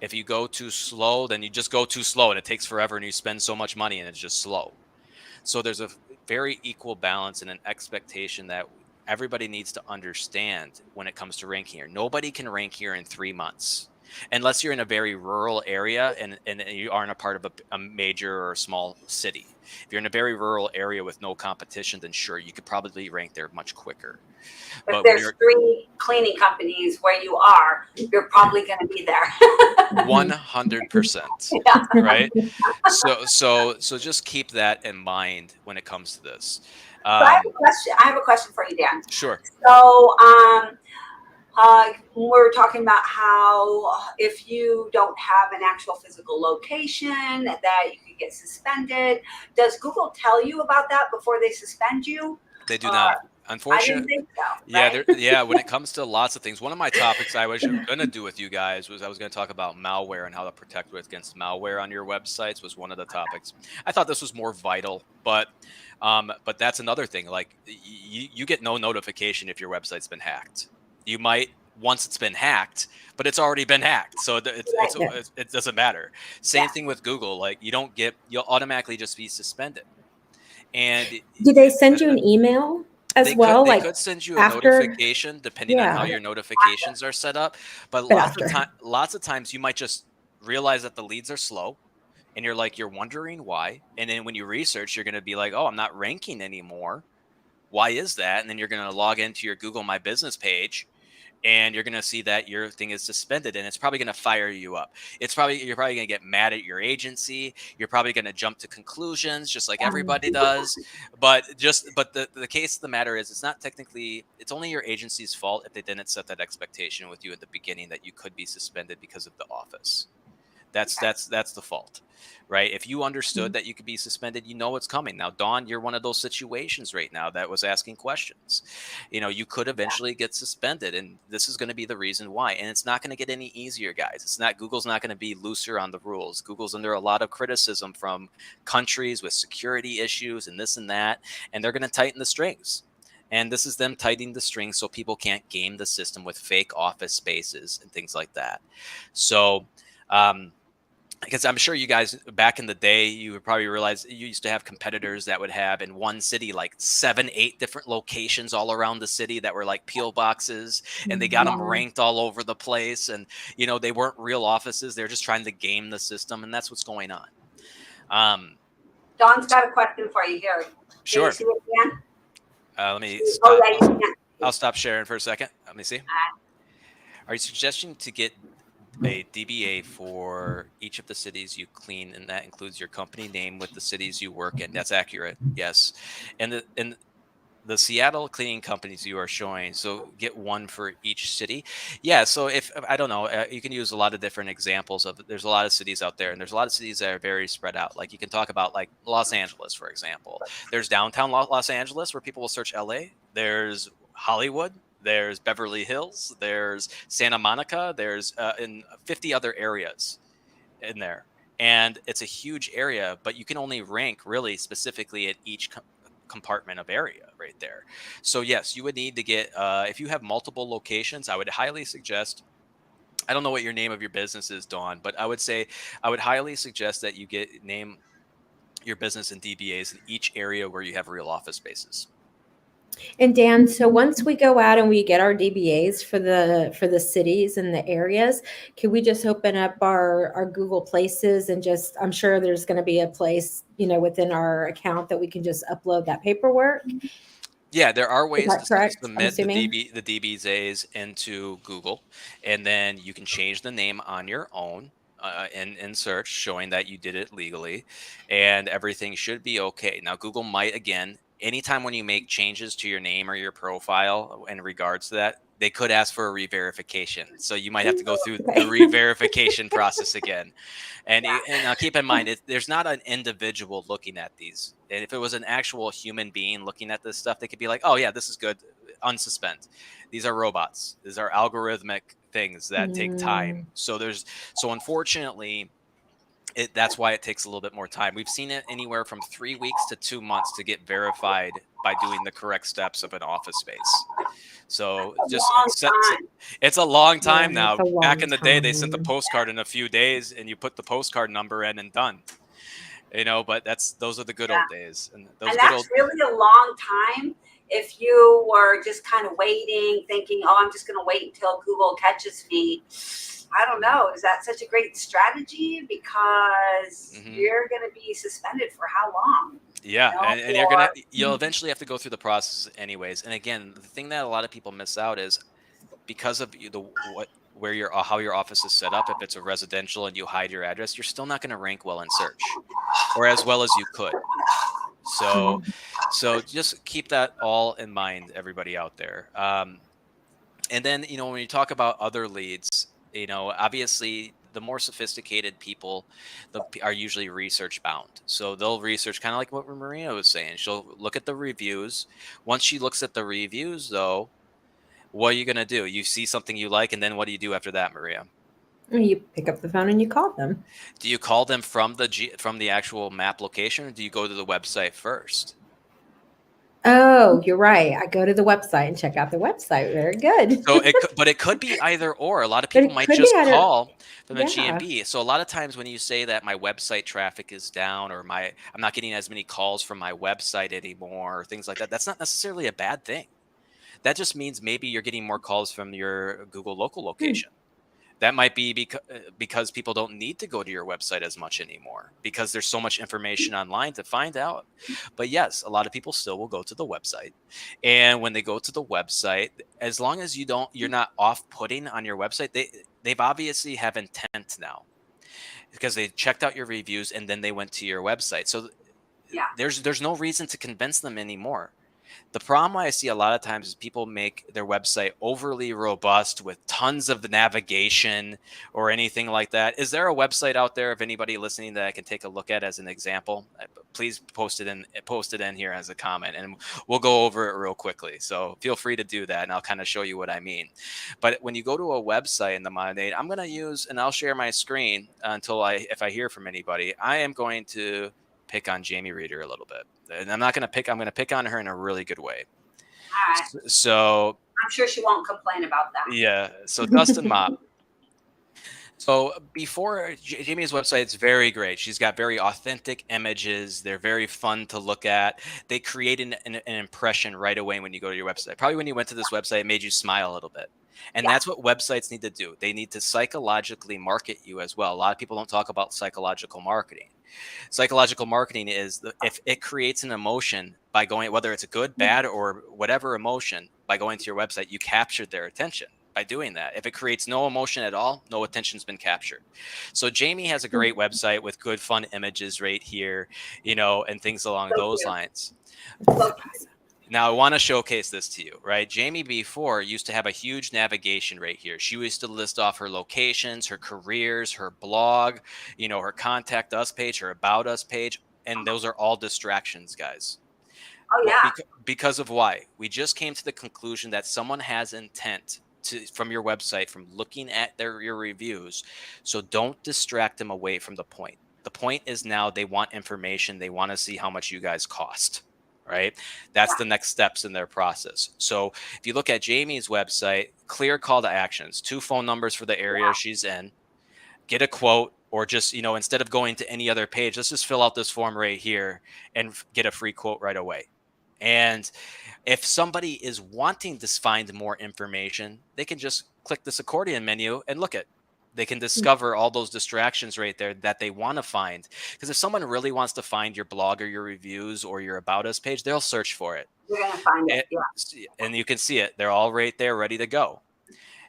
If you go too slow, then you just go too slow and it takes forever and you spend so much money and it's just slow. So there's a very equal balance and an expectation that everybody needs to understand when it comes to ranking here. Nobody can rank here in 3 months. Unless you're in a very rural area and you aren't a part of a major or small city. If you're in a very rural area with no competition, then sure, you could probably rank there much quicker. If there's 3 cleaning companies where you are, you're probably going to be there. 100%, Yeah. right? So just keep that in mind when it comes to this. So I have a question for you, Dan. Sure. So, we're talking about how if you don't have an actual physical location that you could get suspended. Does Google tell you about that before they suspend you? They do not. Unfortunately, I didn't think so. yeah. When it comes to lots of things, one of my topics I was going to do with you guys was I was going to talk about malware and how to protect against malware on your websites was one of the topics. I thought this was more vital, but that's another thing. Like you get no notification if your website's been hacked. You might once it's been hacked, but it's already been hacked, so it doesn't matter. Same thing with Google. Like you'll automatically just be suspended. And do they send you an email as well? They could send you a notification depending on how your notifications are set up. But lots of times you might just realize that the leads are slow and you're wondering why. And then when you research, you're going to be like, oh, I'm not ranking anymore. Why is that? And then you're going to log into your Google My Business page and you're going to see that your thing is suspended and it's probably going to fire you up. You're probably going to get mad at your agency. You're probably going to jump to conclusions just like everybody does. But the case of the matter is it's only your agency's fault if they didn't set that expectation with you at the beginning that you could be suspended because of the office. That's the fault, right? If you understood that you could be suspended, you know what's coming. Now, Dawn, you're one of those situations right now that was asking questions. You could eventually get suspended, and this is going to be the reason why. And it's not going to get any easier, guys. Google's not going to be looser on the rules. Google's under a lot of criticism from countries with security issues and this and that, and they're going to tighten the strings. And this is them tightening the strings so people can't game the system with fake office spaces and things like that. So, because I'm sure you guys back in the day, you would probably realize you used to have competitors that would have in one city like 7-8 different locations all around the city that were like P.O. boxes, and they got them ranked all over the place. And, they weren't real offices. They're just trying to game the system. And that's what's going on. Dawn's got a question for you here. Sure. Can you see it, Dan? Let me stop. Yeah, you can. I'll stop sharing for a second. Let me see. Are you suggesting to get a DBA for each of the cities you clean, and that includes your company name with the cities you work in? That's accurate. Yes. And the Seattle cleaning companies you are showing, so get one for each city. Yeah. So if I don't know, you can use a lot of different examples of. There's a lot of cities out there, and there's a lot of cities that are very spread out. Like you can talk about like Los Angeles, for example. There's downtown Los Angeles where people will search LA. There's Hollywood. There's Beverly Hills, there's Santa Monica, there's in 50 other areas in there. And it's a huge area, but you can only rank really specifically at each compartment of area right there. So yes, you would need to get, if you have multiple locations, I would highly suggest I don't know what your name of your business is, Dawn, but I would say I would highly suggest that you name your business in DBAs in each area where you have real office spaces. And Dan, so once we go out and we get our DBAs for the cities and the areas, can we just open up our Google Places and just, I'm sure there's going to be a place, within our account that we can just upload that paperwork. Yeah, there are Is ways that to correct? I'm submit assuming. the DBAs into Google, and then you can change the name on your own in search, showing that you did it legally, and everything should be okay. Now, Google might again, anytime when you make changes to your name or your profile in regards to that, they could ask for a re-verification. So you might have to go through Okay. the re-verification process again. And Yeah. and now keep in mind, there's not an individual looking at these. And if it was an actual human being looking at this stuff, they could be like, "Oh yeah, this is good. Unsuspend." These are robots. These are algorithmic things that take time. Mm. So unfortunately, that's why it takes a little bit more time. We've seen it anywhere from 3 weeks to 2 months to get verified by doing the correct steps of an office space. So A just long time. it's a long Yeah, time it's now. a Back long in the day, they sent the time. postcard in a few days, and you put the postcard number in and done. But those are the good Yeah. old days, and those And good that's old. really a long time if you were just kind of waiting, thinking, oh, I'm just going to wait until Google catches me. I don't know. Is that such a great strategy? Because Mhm. you're going to be suspended for how long? Yeah, You know, and you'll eventually have to go through the process anyways. And again, the thing that a lot of people miss out is because of where your how your office is set up. If it's a residential and you hide your address, you're still not going to rank well in search, or as well as you could. So, Mm. so just keep that all in mind, everybody out there. And then when you talk about other leads, obviously the more sophisticated people are usually research bound, so they'll research kind of like what Maria was saying. She'll look at the reviews. Once she looks at the reviews, though, what are you going to do? You see something you like, and then what do you do after that, Maria? You pick up the phone and you call them. Do you call them from from the actual map location, or do you go to the website first? Oh, you're right. I go to the website and check out the website. Very good. So but it could be either or. A lot of But people it might could be just either. call from the Yeah. GMB. So a lot of times when you say that my website traffic is down, or I'm not getting as many calls from my website anymore, or things like that, that's not necessarily a bad thing. That just means maybe you're getting more calls from your Google local location. That might be because people don't need to go to your website as much anymore because there's so much information online to find out. But yes, a lot of people still will go to the website. And when they go to the website, as long as you're not off-putting on your website, they've obviously have intent now because they checked out your reviews and then they went to your website. So Yeah. there's no reason to convince them anymore. The problem I see a lot of times is people make their website overly robust with tons of navigation or anything like that. Is there a website out there, if anybody listening, that I can take a look at as an example? Please post it in here as a comment, and we'll go over it real quickly. So feel free to do that, and I'll kind of show you what I mean. But when you go to a website in the Monday, I'm going to use, and I'll share my screen if I hear from anybody. I am going to pick on Jamie Reeder a little bit. And I'm going to pick on her in a really good way. All right. So I'm sure she won't complain about that. yeah. So Dustin Mop. So before Jamie's website is very great. She's got very authentic images. They're very fun to look at. They create an impression right away when you go to your website. Probably when you went to this website, it made you smile a little bit. And Yeah. that's what websites need to do. They need to psychologically market you as well. A lot of people don't talk about psychological marketing. Psychological marketing is if it creates an emotion by going, whether it's a good, bad, or whatever emotion, by going to your website, you captured their attention by doing that. If it creates no emotion at all, no attention's been captured. So Jamie has a great website with good, fun images right here, and things along those lines. Now, I want to showcase this to you, right? Jamie before used to have a huge navigation right here. She used to list off her locations, her careers, her blog, her contact us page, her about us page. And those are all distractions, guys. Oh, yeah. Because of why? We just came to the conclusion that someone has intent from your website, from looking at your reviews. So don't distract them away from the point. The point is now they want information. They want to see how much you guys cost. right? That's Yeah. the next steps in their process. So if you look at Jamie's website, clear call to actions, 2 phone numbers for the area she's in, get a quote, or just, instead of going to any other page, let's just fill out this form right here and get a free quote right away. And if somebody is wanting to find more information, they can just click this accordion menu and look at. They can discover all those distractions right there that they want to find. Because if someone really wants to find your blog or your reviews or your About Us page, they'll search for it. You're going to find it. And you can see it. They're all right there, ready to go.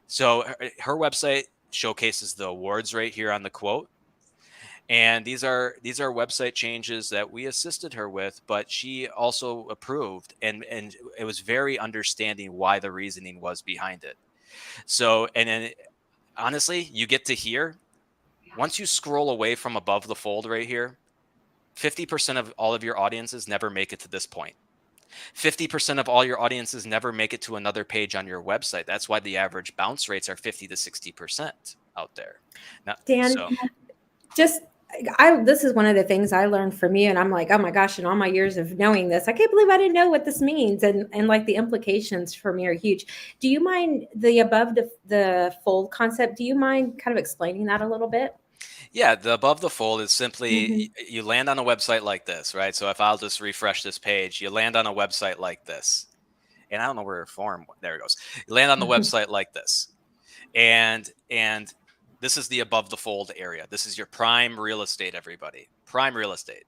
So her website showcases the awards right here on the quote. And these are website changes that we assisted her with, but she also approved, and it was very understanding why the reasoning was behind it. So, and then honestly, you get to hear, once you scroll away from above the fold right here, 50% of all of your audiences never make it to this point. 50% of all your audiences never make it to another page on your website. That's why the average bounce rates are 50 to 60% out there. Now, Dan, this is one of the things I learned from you, and I'm like, oh my gosh, in all my years of knowing this, I can't believe I didn't know what this means, and like the implications for me are huge. Do you mind the above the fold concept? Do you mind kind of explaining that a little bit? Yeah, the above the fold is simply you land on a website like this, right? So if I'll just refresh this page, you land on a website like this, and I don't know where her form. There it goes. You land on the website like this, and this is the above the fold area. This is your prime real estate, everybody. Prime real estate.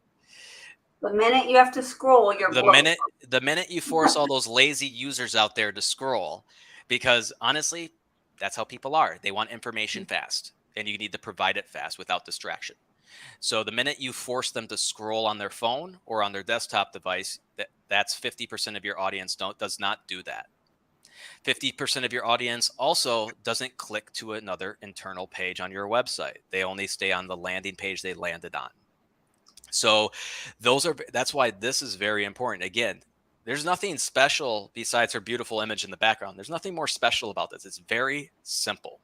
The minute you have to scroll, you're the minute you force all those lazy users out there to scroll, because honestly, that's how people are. They want information fast, and you need to provide it fast without distraction. So the minute you force them to scroll on their phone or on their desktop device, that's 50% of your audience does not do that. 50% of your audience also doesn't click to another internal page on your website. They only stay on the landing page they landed on. So that's why this is very important. Again, there's nothing special besides her beautiful image in the background. There's nothing more special about this. It's very simple.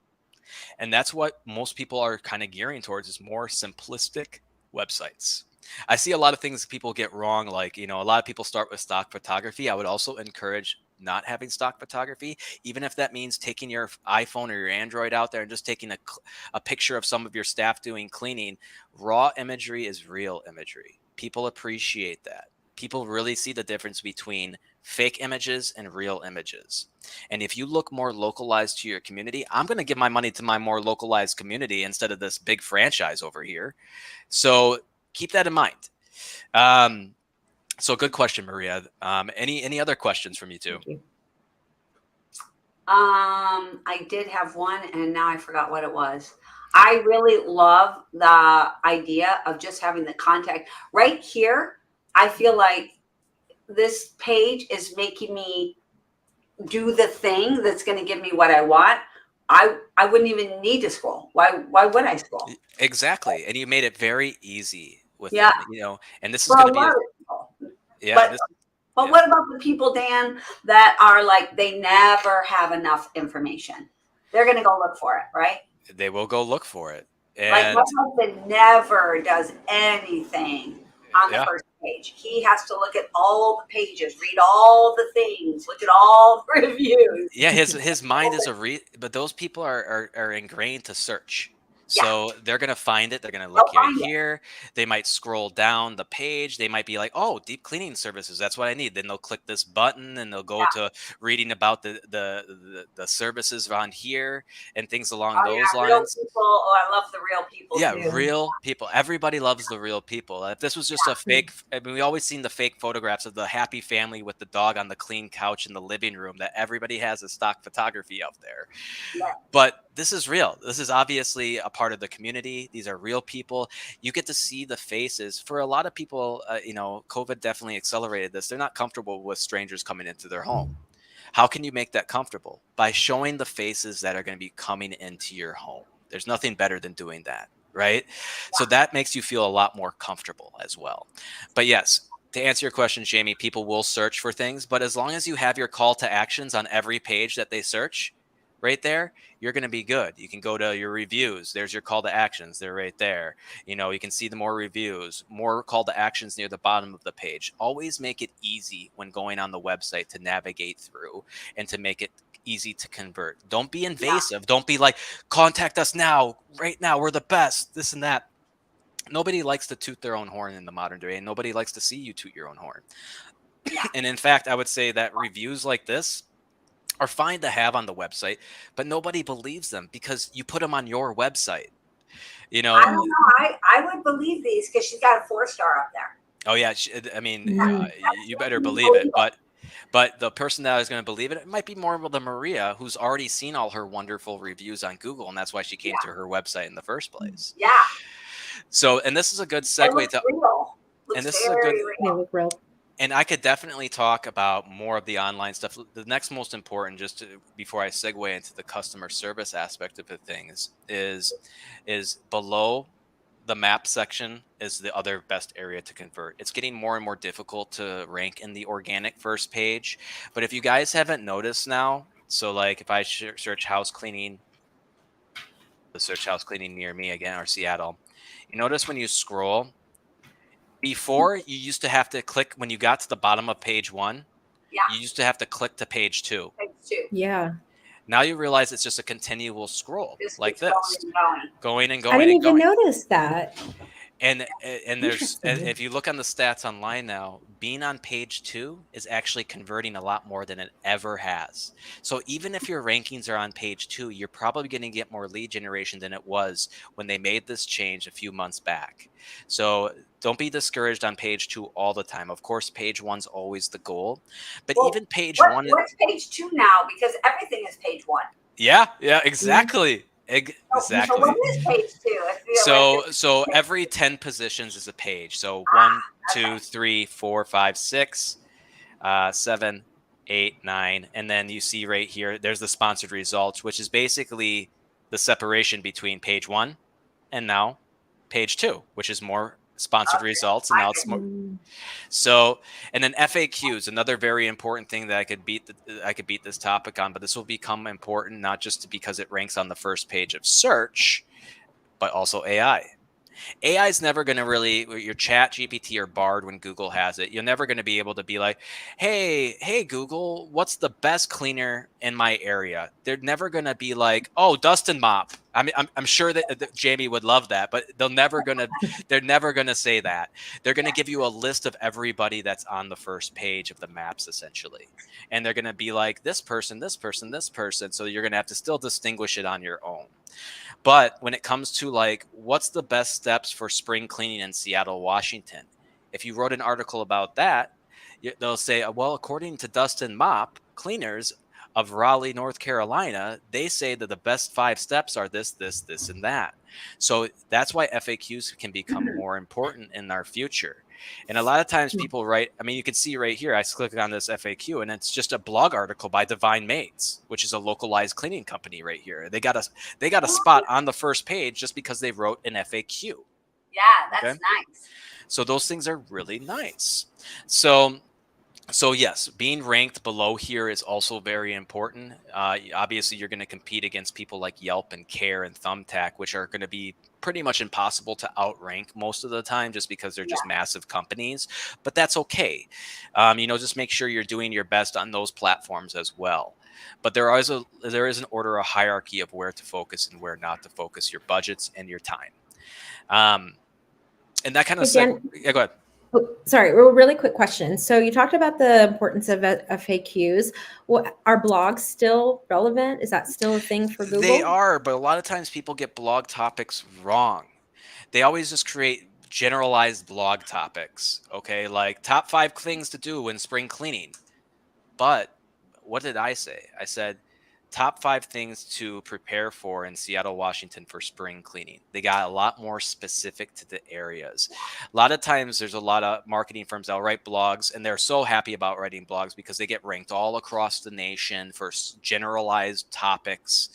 And that's what most people are kind of gearing towards, is more simplistic websites. I see a lot of things people get wrong. Like, a lot of people start with stock photography. I would also encourage not having stock photography, even if that means taking your iPhone or your Android out there and just taking a picture of some of your staff doing cleaning. Raw imagery is real imagery. People appreciate that. People really see the difference between fake images and real images. And if you look more localized to your community, I'm going to give my money to my more localized community instead of this big franchise over here. So keep that in mind. So good question, Maria. Any other questions from you two? I did have one, and now I forgot what it was. I really love the idea of just having the contact right here. I feel like this page is making me do the thing that's going to give me what I want. I wouldn't even need to scroll. Why would I scroll? Exactly. And you made it very easy with Yeah. it, and this is going to be But what about the people, Dan, that are like, they never have enough information? They're going to go look for it, right? They will go look for it. And like my husband never does anything on the first page. He has to look at all the pages, read all the things, look at all the reviews. Yeah, his mind is but those people are ingrained to search. So they're going to find it. They're going to look here. They might scroll down the page. They might be like, oh, deep cleaning services. That's what I need. Then they'll click this button and they'll go to reading about the services on here and things along those lines. Real people. Oh, I love the real people. Yeah, too. Real people. Everybody loves the real people. If this was just a fake, I mean, we always seen the fake photographs of the happy family with the dog on the clean couch in the living room that everybody has a stock photography out there. Yeah. But this is real. This is obviously a part of the community. These are real people. You get to see the faces. For a lot of people, COVID definitely accelerated this. They're not comfortable with strangers coming into their home. How can you make that comfortable? By showing the faces that are going to be coming into your home. There's nothing better than doing that, right? So that makes you feel a lot more comfortable as well. But yes, to answer your question, Jamie, people will search for things, but as long as you have your call to actions on every page that they search, right there, you're going to be good. You can go to your reviews. There's your call to actions. They're right there. You know, you can see the more reviews, more call to actions near the bottom of the page. Always make it easy when going on the website to navigate through and to make it easy to convert. Don't be invasive. Don't be like, contact us now, right now. We're the best, this and that. Nobody likes to toot their own horn in the modern day, and nobody likes to see you toot your own horn. And in fact, I would say that reviews like this are fine to have on the website, but nobody believes them because you put them on your website. You know, I don't know. I would believe these because she's got a 4-star up there. oh yeah, I mean, Mm. you better believe it. But the person that is going to believe it, it might be more than Maria, who's already seen all her wonderful reviews on Google, and that's why she came to her website in the first place. Yeah. So, and this is a good It segue looks to, real. Looks and this is a good, real. They look real. and I could definitely talk about more of the online stuff. The next most important, before I segue into the customer service aspect of the things, is below the map section is the other best area to convert. It's getting more and more difficult to rank in the organic first page. But if you guys haven't noticed now, so like if I search house cleaning, the search house cleaning near me again, or Seattle, you notice when you scroll, before you used to have to click, when you got to the bottom of page 1, you used to have to click to page 2. Page 2. Yeah. Now you realize it's just a continual scroll like this, going and going. I didn't and even going. notice that. And there's, Interesting. if you look on the stats online now, being on page 2 is actually converting a lot more than it ever has. So even if your rankings are on page 2, you're probably going to get more lead generation than it was when they made this change a few months back. So don't be discouraged on page 2 all the time. Of course, page 1's always the goal, but even page 1. What's page 2 now? Because everything is page 1. Yeah, exactly. Exactly. So what is page 2? So every 10 positions is a page. So 1, 2, 3, 4, 5, 6, 7, 8, 9, and then you see right here, there's the sponsored results, which is basically the separation between page 1 and now page 2, which is more sponsored results, and now it's more. So, and then FAQs, another very important thing that I could beat this topic on, but this will become important not just because it ranks on the first page of search, but also AI. AI is never going to really, your Chat GPT or Bard, when Google has it, you're never going to be able to be like, hey Google, what's the best cleaner in my area? They're never going to be like, oh, dust and mop. I mean, I'm sure that Jamie would love that, but they're never going to say that. They're going to give you a list of everybody that's on the first page of the maps, essentially. And they're going to be like, this person, this person, this person. So you're going to have to still distinguish it on your own. But when it comes to like, what's the best steps for spring cleaning in Seattle, Washington? If you wrote an article about that, they'll say, well, according to Dust and Mop Cleaners of Raleigh, North Carolina, they say that the best 5 steps are this, this, this, and that. So that's why FAQs can become more important in our future. And a lot of times people write, I mean, you can see right here, I click on this FAQ and it's just a blog article by Divine Maids, which is a localized cleaning company right here. They got a spot on the first page just because they wrote an FAQ. Yeah, that's nice. So those things are really nice. So yes, being ranked below here is also very important. Obviously, you're going to compete against people like Yelp and Care and Thumbtack, which are going to be pretty much impossible to outrank most of the time just because they're just massive companies. But that's okay. Just make sure you're doing your best on those platforms as well. But there is an order, a hierarchy of where to focus and where not to focus your budgets and your time. And that kind of yeah, go ahead. Oh, sorry, a really quick question. So you talked about the importance of FAQs. Are blogs still relevant? Is that still a thing for Google? They are, but a lot of times people get blog topics wrong. They always just create generalized blog topics, okay? Like top 5 things to do in spring cleaning. But what did I say? I said top 5 things to prepare for in Seattle, Washington for spring cleaning. They got a lot more specific to the areas. A lot of times there's a lot of marketing firms that write blogs, and they're so happy about writing blogs because they get ranked all across the nation for generalized topics.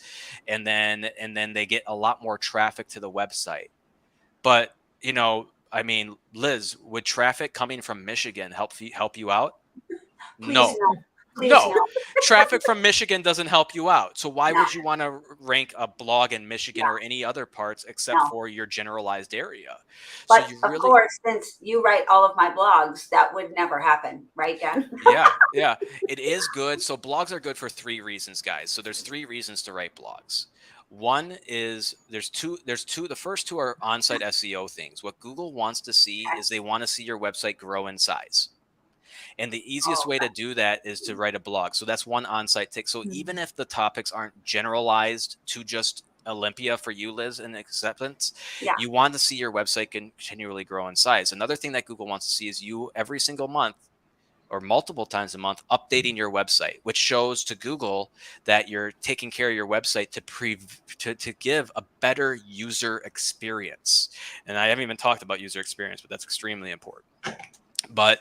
And then they get a lot more traffic to the website. But, I mean, Liz, would traffic coming from Michigan help you out? No. Please No, no. traffic from Michigan doesn't help you out. So why No. would you want to rank a blog in Michigan Yeah. or any other parts except No. for your generalized area? So But you of really, course, since you write all of my blogs, that would never happen, right, Dan? yeah, it is good. So blogs are good for three reasons, guys. So there's three reasons to write blogs. One is there's two. The first two are on-site SEO things. What Google wants to see is they want to see your website grow in size. And the easiest Oh, way to do that is to write a blog. So that's one on-site tick. So even if the topics aren't generalized to just Olympia for you, Liz, and acceptance, yeah. you want to see your website continually grow in size. Another thing that Google wants to see is you every single month or multiple times a month updating your website, which shows to Google that you're taking care of your website to give a better user experience. And I haven't even talked about user experience, but that's extremely important. But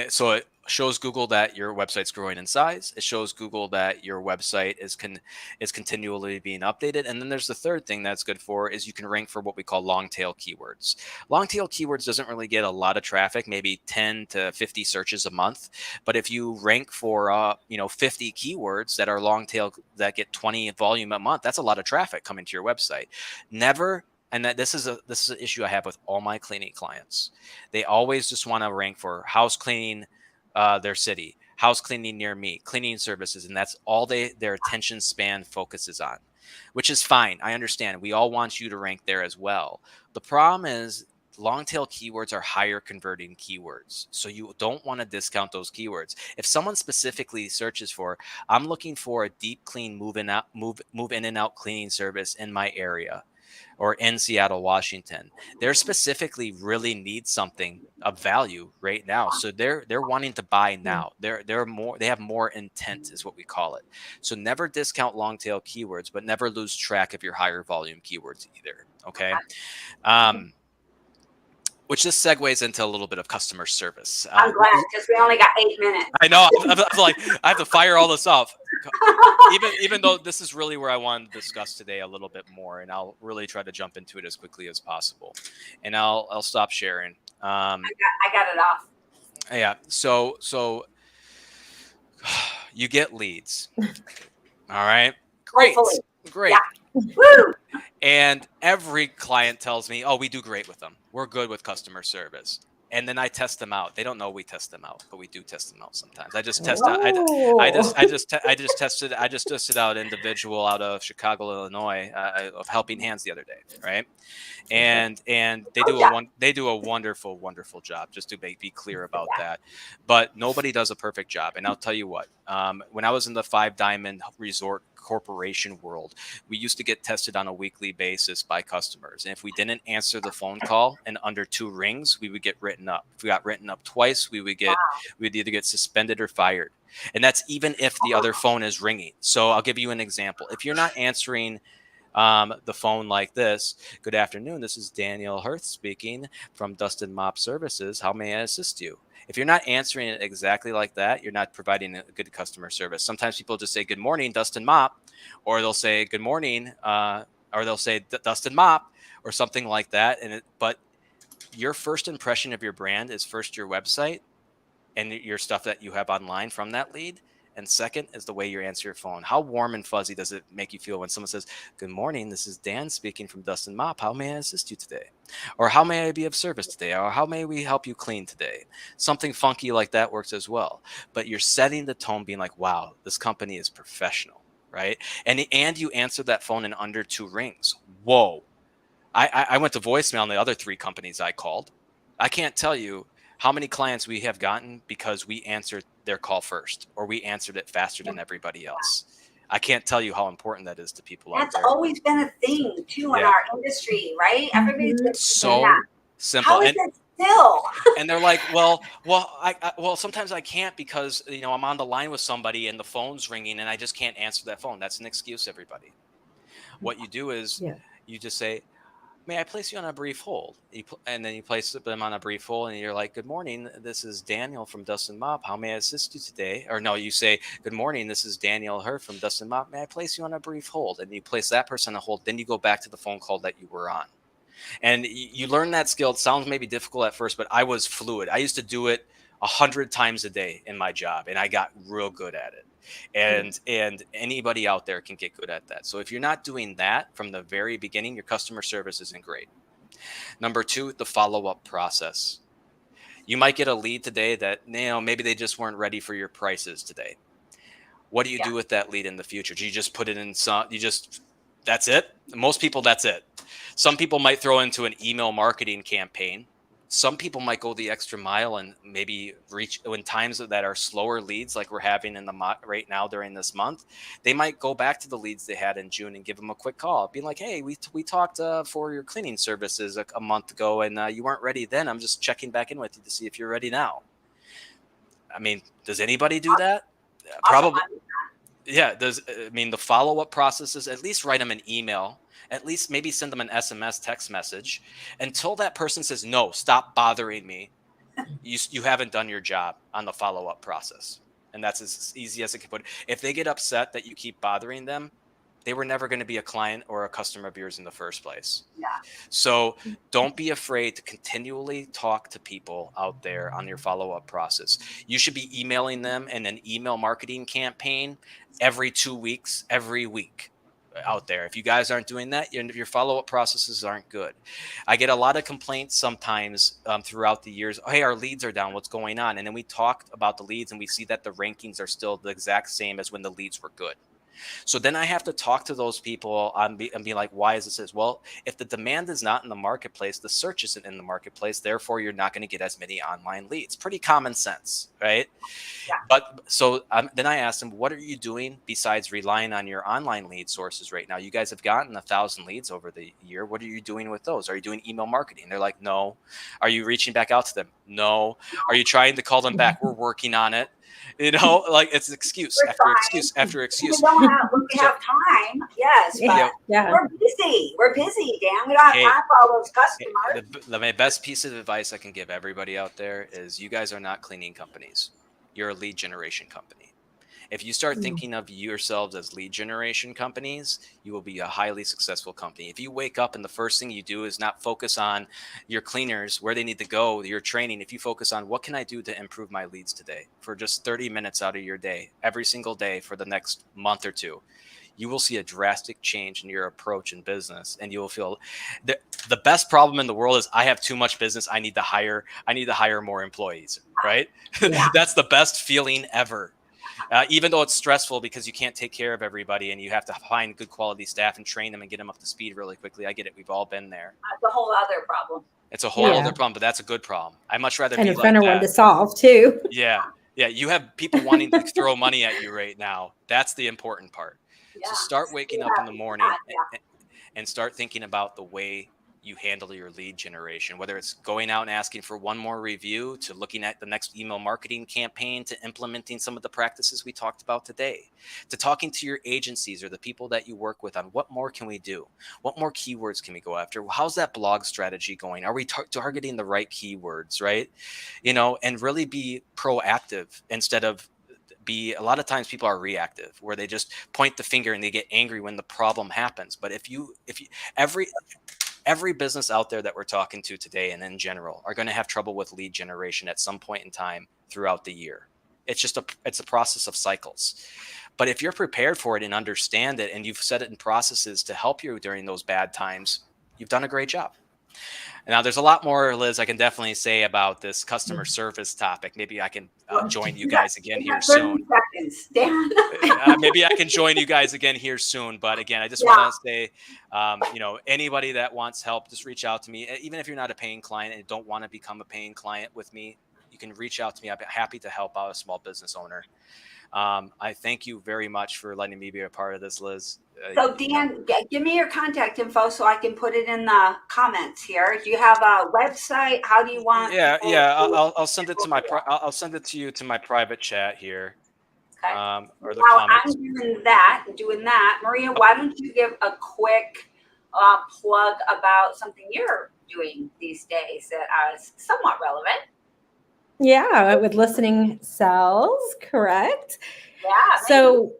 so it shows Google that your website's growing in size. It shows Google that your website is continually being updated. And then there's the third thing that's good for is you can rank for what we call long tail keywords. Long tail keywords doesn't really get a lot of traffic, maybe 10 to 50 searches a month. But if you rank for 50 keywords that are long tail that get 20 volume a month, that's a lot of traffic coming to your website. Never. And that this is an issue I have with all my cleaning clients. They always just want to rank for house cleaning their city, house cleaning near me, cleaning services, and that's all their attention span focuses on, which is fine. I understand. We all want you to rank there as well. The problem is long tail keywords are higher converting keywords. So you don't want to discount those keywords. If someone specifically searches for, I'm looking for a deep clean move in and out cleaning service in my area, or in Seattle, Washington, they're specifically really need something of value right now. So they're wanting to buy now. They have more intent is what we call it. So never discount long tail keywords, but never lose track of your higher volume keywords either. Okay. Which just segues into a little bit of customer service. I'm glad because we only got 8 minutes. I know. I'm like, I have to fire all this off. Even though this is really where I wanted to discuss today a little bit more, and I'll really try to jump into it as quickly as possible. And I'll stop sharing. I got it off. Yeah. So you get leads. All right. Great. Hopefully. Great. Yeah. Woo! And every client tells me, "Oh, we do great with them. We're good with customer service." And then I test them out. They don't know we test them out, but we do test them out sometimes. I just test out. I just tested out an individual out of Chicago, Illinois, of Helping Hands the other day, right? And they do a wonderful job. Just to be clear about that, but nobody does a perfect job. And I'll tell you what. When I was in the Five Diamond Resort Corporation world, we used to get tested on a weekly basis by customers. And if we didn't answer the phone call in under 2 rings, we would get written up. If we got written up twice, we'd either get suspended or fired. And that's even if the other phone is ringing. So I'll give you an example. If you're not answering the phone like this, "Good afternoon, this is Daniel Hirth speaking from Dustin Mop Services. How may I assist you?" If you're not answering it exactly like that, you're not providing a good customer service. Sometimes people just say, "Good morning, Dustin Mop," or they'll say, "Good morning," or they'll say, "Dustin Mop," or something like that. But your first impression of your brand is first your website and your stuff that you have online from that lead. And second is the way you answer your phone. How warm and fuzzy does it make you feel when someone says, "Good morning, this is Dan speaking from Dustin Mop. How may I assist you today?" Or "How may I be of service today?" Or "How may we help you clean today?" Something funky like that works as well. But you're setting the tone being like, wow, this company is professional, right? And you answer that phone in under 2 rings. Whoa. I went to voicemail on the other 3 companies I called. I can't tell you how many clients we have gotten because we answered their call first, or we answered it faster than everybody else. I can't tell you how important that is to people out That's there. always been a thing too in our industry, right? Everybody's been So that. simple. How is it still? And they're like, well, sometimes I can't because I'm on the line with somebody and the phone's ringing and I just can't answer that phone. That's an excuse, everybody. What you do is you just say, "May I place you on a brief hold?" And then you place them on a brief hold and you're like, "Good morning, this is Daniel from Dustin Mop. How may I assist you today?" Or no, you say, "Good morning, this is Daniel Hirth from Dustin Mop. May I place you on a brief hold?" And you place that person on hold. Then you go back to the phone call that you were on. And you learn that skill. It sounds maybe difficult at first, but I was fluid. I used to do it 100 times a day in my job, and I got real good at it. And anybody out there can get good at that. So if you're not doing that from the very beginning, your customer service isn't great. Number two, the follow-up process. You might get a lead today that, maybe they just weren't ready for your prices today. What do you do with that lead in the future? Do you just put it in that's it? Most people, that's it. Some people might throw into an email marketing campaign. Some people might go the extra mile and maybe reach when times that are slower leads, like we're having right now during this month. They might go back to the leads they had in June and give them a quick call, being like, "Hey, we talked for your cleaning services a month ago, and you weren't ready then. I'm just checking back in with you to see if you're ready now." I mean, does anybody do that? Probably. Yeah. The follow-up processes, at least write them an email, at least maybe send them an SMS text message until that person says, "No, stop bothering me. You haven't done your job on the follow-up process." And that's as easy as it can put it. If they get upset that you keep bothering them, they were never going to be a client or a customer of yours in the first place. Yeah. So don't be afraid to continually talk to people out there on your follow-up process. You should be emailing them in an email marketing campaign every 2 weeks, every week out there. If you guys aren't doing that, your follow-up processes aren't good. I get a lot of complaints sometimes throughout the years. "Hey, our leads are down. What's going on?" And then we talked about the leads and we see that the rankings are still the exact same as when the leads were good. So then I have to talk to those people and be like, "Why is this?" Well, if the demand is not in the marketplace, the search isn't in the marketplace, therefore you're not going to get as many online leads. Pretty common sense, right? Yeah. But so then I asked them, "What are you doing besides relying on your online lead sources right now? You guys have gotten 1,000 leads over the year. What are you doing with those? Are you doing email marketing?" They're like, "No." "Are you reaching back out to them?" "No." "Are you trying to call them back?" "We're working on it." Like it's excuse We're after fine. excuse after excuse. We have time, yes, but Yeah. we're busy. We're busy, Dan. We don't have time for all those customers. My best piece of advice I can give everybody out there is you guys are not cleaning companies. You're a lead generation company. If you start thinking of yourselves as lead generation companies, you will be a highly successful company. If you wake up and the first thing you do is not focus on your cleaners, where they need to go, your training, if you focus on what can I do to improve my leads today for just 30 minutes out of your day, every single day for the next month or two, you will see a drastic change in your approach in business, and you will feel the best problem in the world is I have too much business. I need to hire more employees, right? Yeah. That's the best feeling ever. Even though it's stressful because you can't take care of everybody and you have to find good quality staff and train them and get them up to speed really quickly. I get it. We've all been there. That's a whole other problem. It's a whole other problem, but that's a good problem. I much rather And be a funner like one that. to solve too. Yeah. You have people wanting to throw money at you right now. That's the important part. Yeah. So start waking up in the morning and start thinking about the way you handle your lead generation, whether it's going out and asking for one more review to looking at the next email marketing campaign to implementing some of the practices we talked about today, to talking to your agencies or the people that you work with on what more can we do? What more keywords can we go after? How's that blog strategy going? Are we targeting the right keywords, right? And really be proactive instead of a lot of times people are reactive where they just point the finger and they get angry when the problem happens. But if you every business out there that we're talking to today and in general are going to have trouble with lead generation at some point in time throughout the year. It's a process of cycles. But if you're prepared for it and understand it and you've set it in processes to help you during those bad times, you've done a great job. Now, there's a lot more, Liz, I can definitely say about this customer service topic. Maybe I can join you guys again here soon. Seconds, Dan. Maybe I can join you guys again here soon. But again, I just want to say, anybody that wants help, just reach out to me. Even if you're not a paying client and don't want to become a paying client with me, you can reach out to me. I'd be happy to help out a small business owner. I thank you very much for letting me be a part of this, Liz. So Dan, give me your contact info so I can put it in the comments here. Do you have a website? How do you want? Yeah. I'll send it to I'll send it to you to my private chat here. Okay. Or the now comments. I'm doing that. Maria, why don't you give a quick plug about something you're doing these days that is somewhat relevant? Yeah, with Listening Sells, correct? Yeah. So,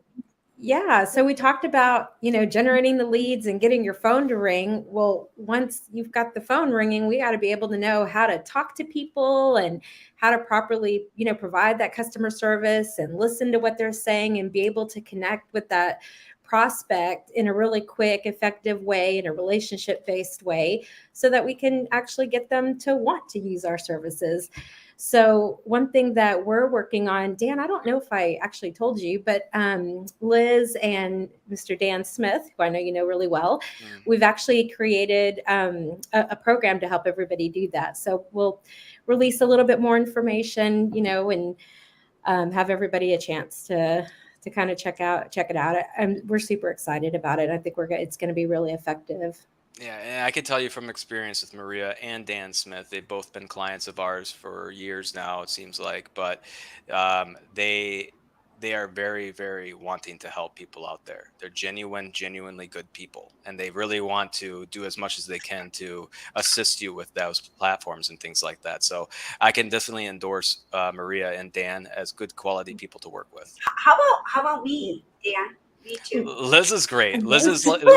Yeah, so we talked about, generating the leads and getting your phone to ring. Well, once you've got the phone ringing, we got to be able to know how to talk to people and how to properly, provide that customer service and listen to what they're saying and be able to connect with that prospect in a really quick, effective way, in a relationship-based way, so that we can actually get them to want to use our services. So one thing that we're working on, Dan, I don't know if I actually told you, but Liz and Mr. Dan Smith, who I know you know really well, we've actually created a program to help everybody do that. So we'll release a little bit more information, and have everybody a chance to kind of check it out. We're super excited about it. I think it's going to be really effective. Yeah, and I can tell you from experience with Maria and Dan Smith, they've both been clients of ours for years now, it seems like, but they are very, very wanting to help people out there. They're genuinely good people, and they really want to do as much as they can to assist you with those platforms and things like that. So I can definitely endorse Maria and Dan as good quality people to work with. How about me, Dan? Me too. Liz is great. Liz is like the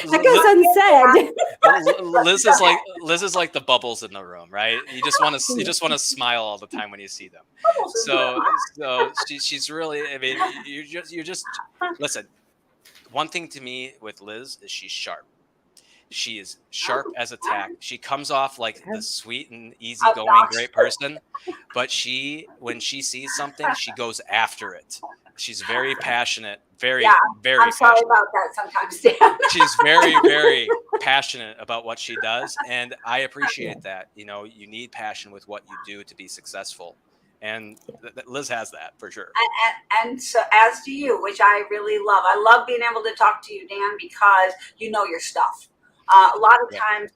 That goes unsaid. Liz is like the bubbles in the room, right? You just want to smile all the time when you see them. So she's really. I mean, you just listen. One thing to me with Liz is she's sharp. She is sharp as a tack. She comes off like the sweet and easygoing great person, but when she sees something, she goes after it. She's very passionate, very I'm sorry passionate. about that sometimes, Dan. She's very, very passionate about what she does, and I appreciate that. You need passion with what you do to be successful, and Liz has that for sure. And so, as do you, which I really love. I love being able to talk to you, Dan, because you know your stuff. A lot of times,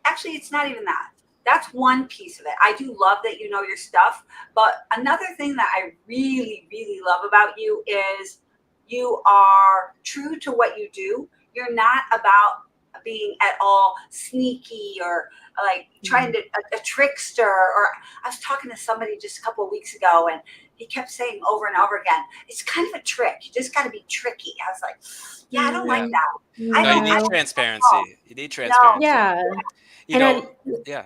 actually, it's not even that. That's one piece of it. I do love that you know your stuff. But another thing that I really, really love about you is you are true to what you do. You're not about being at all sneaky or like trying to a trickster. Or I was talking to somebody just a couple of weeks ago, and he kept saying over and over again, it's kind of a trick. You just got to be tricky. I was like, yeah, I don't like that. No, you need transparency. You need transparency. Yeah. Yeah.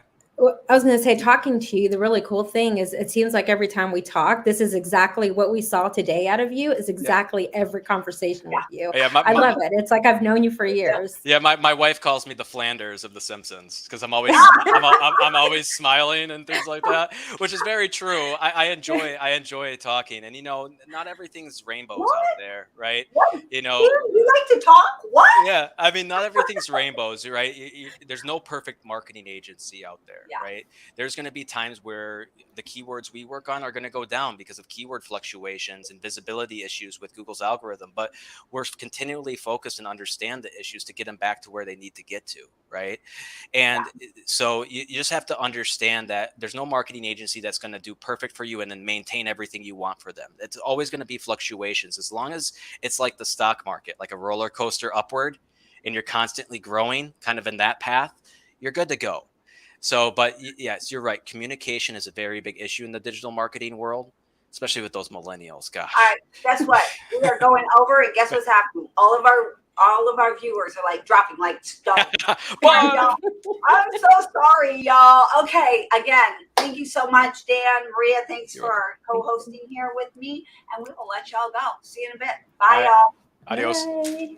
I was going to say, talking to you, the really cool thing is it seems like every time we talk, this is exactly what we saw today out of you is exactly every conversation with you. Yeah, I love it. It's like I've known you for years. Yeah, my wife calls me the Flanders of The Simpsons because I'm I'm always smiling and things like that, which is very true. I enjoy talking, and not everything's rainbows out there, right? What? You like to talk? What? Yeah, I mean, not everything's rainbows, right? There's no perfect marketing agency out there. Right? There's going to be times where the keywords we work on are going to go down because of keyword fluctuations and visibility issues with Google's algorithm. But we're continually focused and understand the issues to get them back to where they need to get to. Right. And so you just have to understand that there's no marketing agency that's going to do perfect for you and then maintain everything you want for them. It's always going to be fluctuations. As long as it's like the stock market, like a roller coaster upward, and you're constantly growing kind of in that path, you're good to go. So, but yes, you're right. Communication is a very big issue in the digital marketing world, especially with those millennials. Gosh. All right. Guess what? We are going over, and guess what's happening? All of our viewers are like dropping like stones. I'm so sorry, y'all. Okay. Again, thank you so much, Dan, Maria. Thanks for co-hosting here with me, and we will let y'all go. See you in a bit. Bye, y'all. Adios. Bye.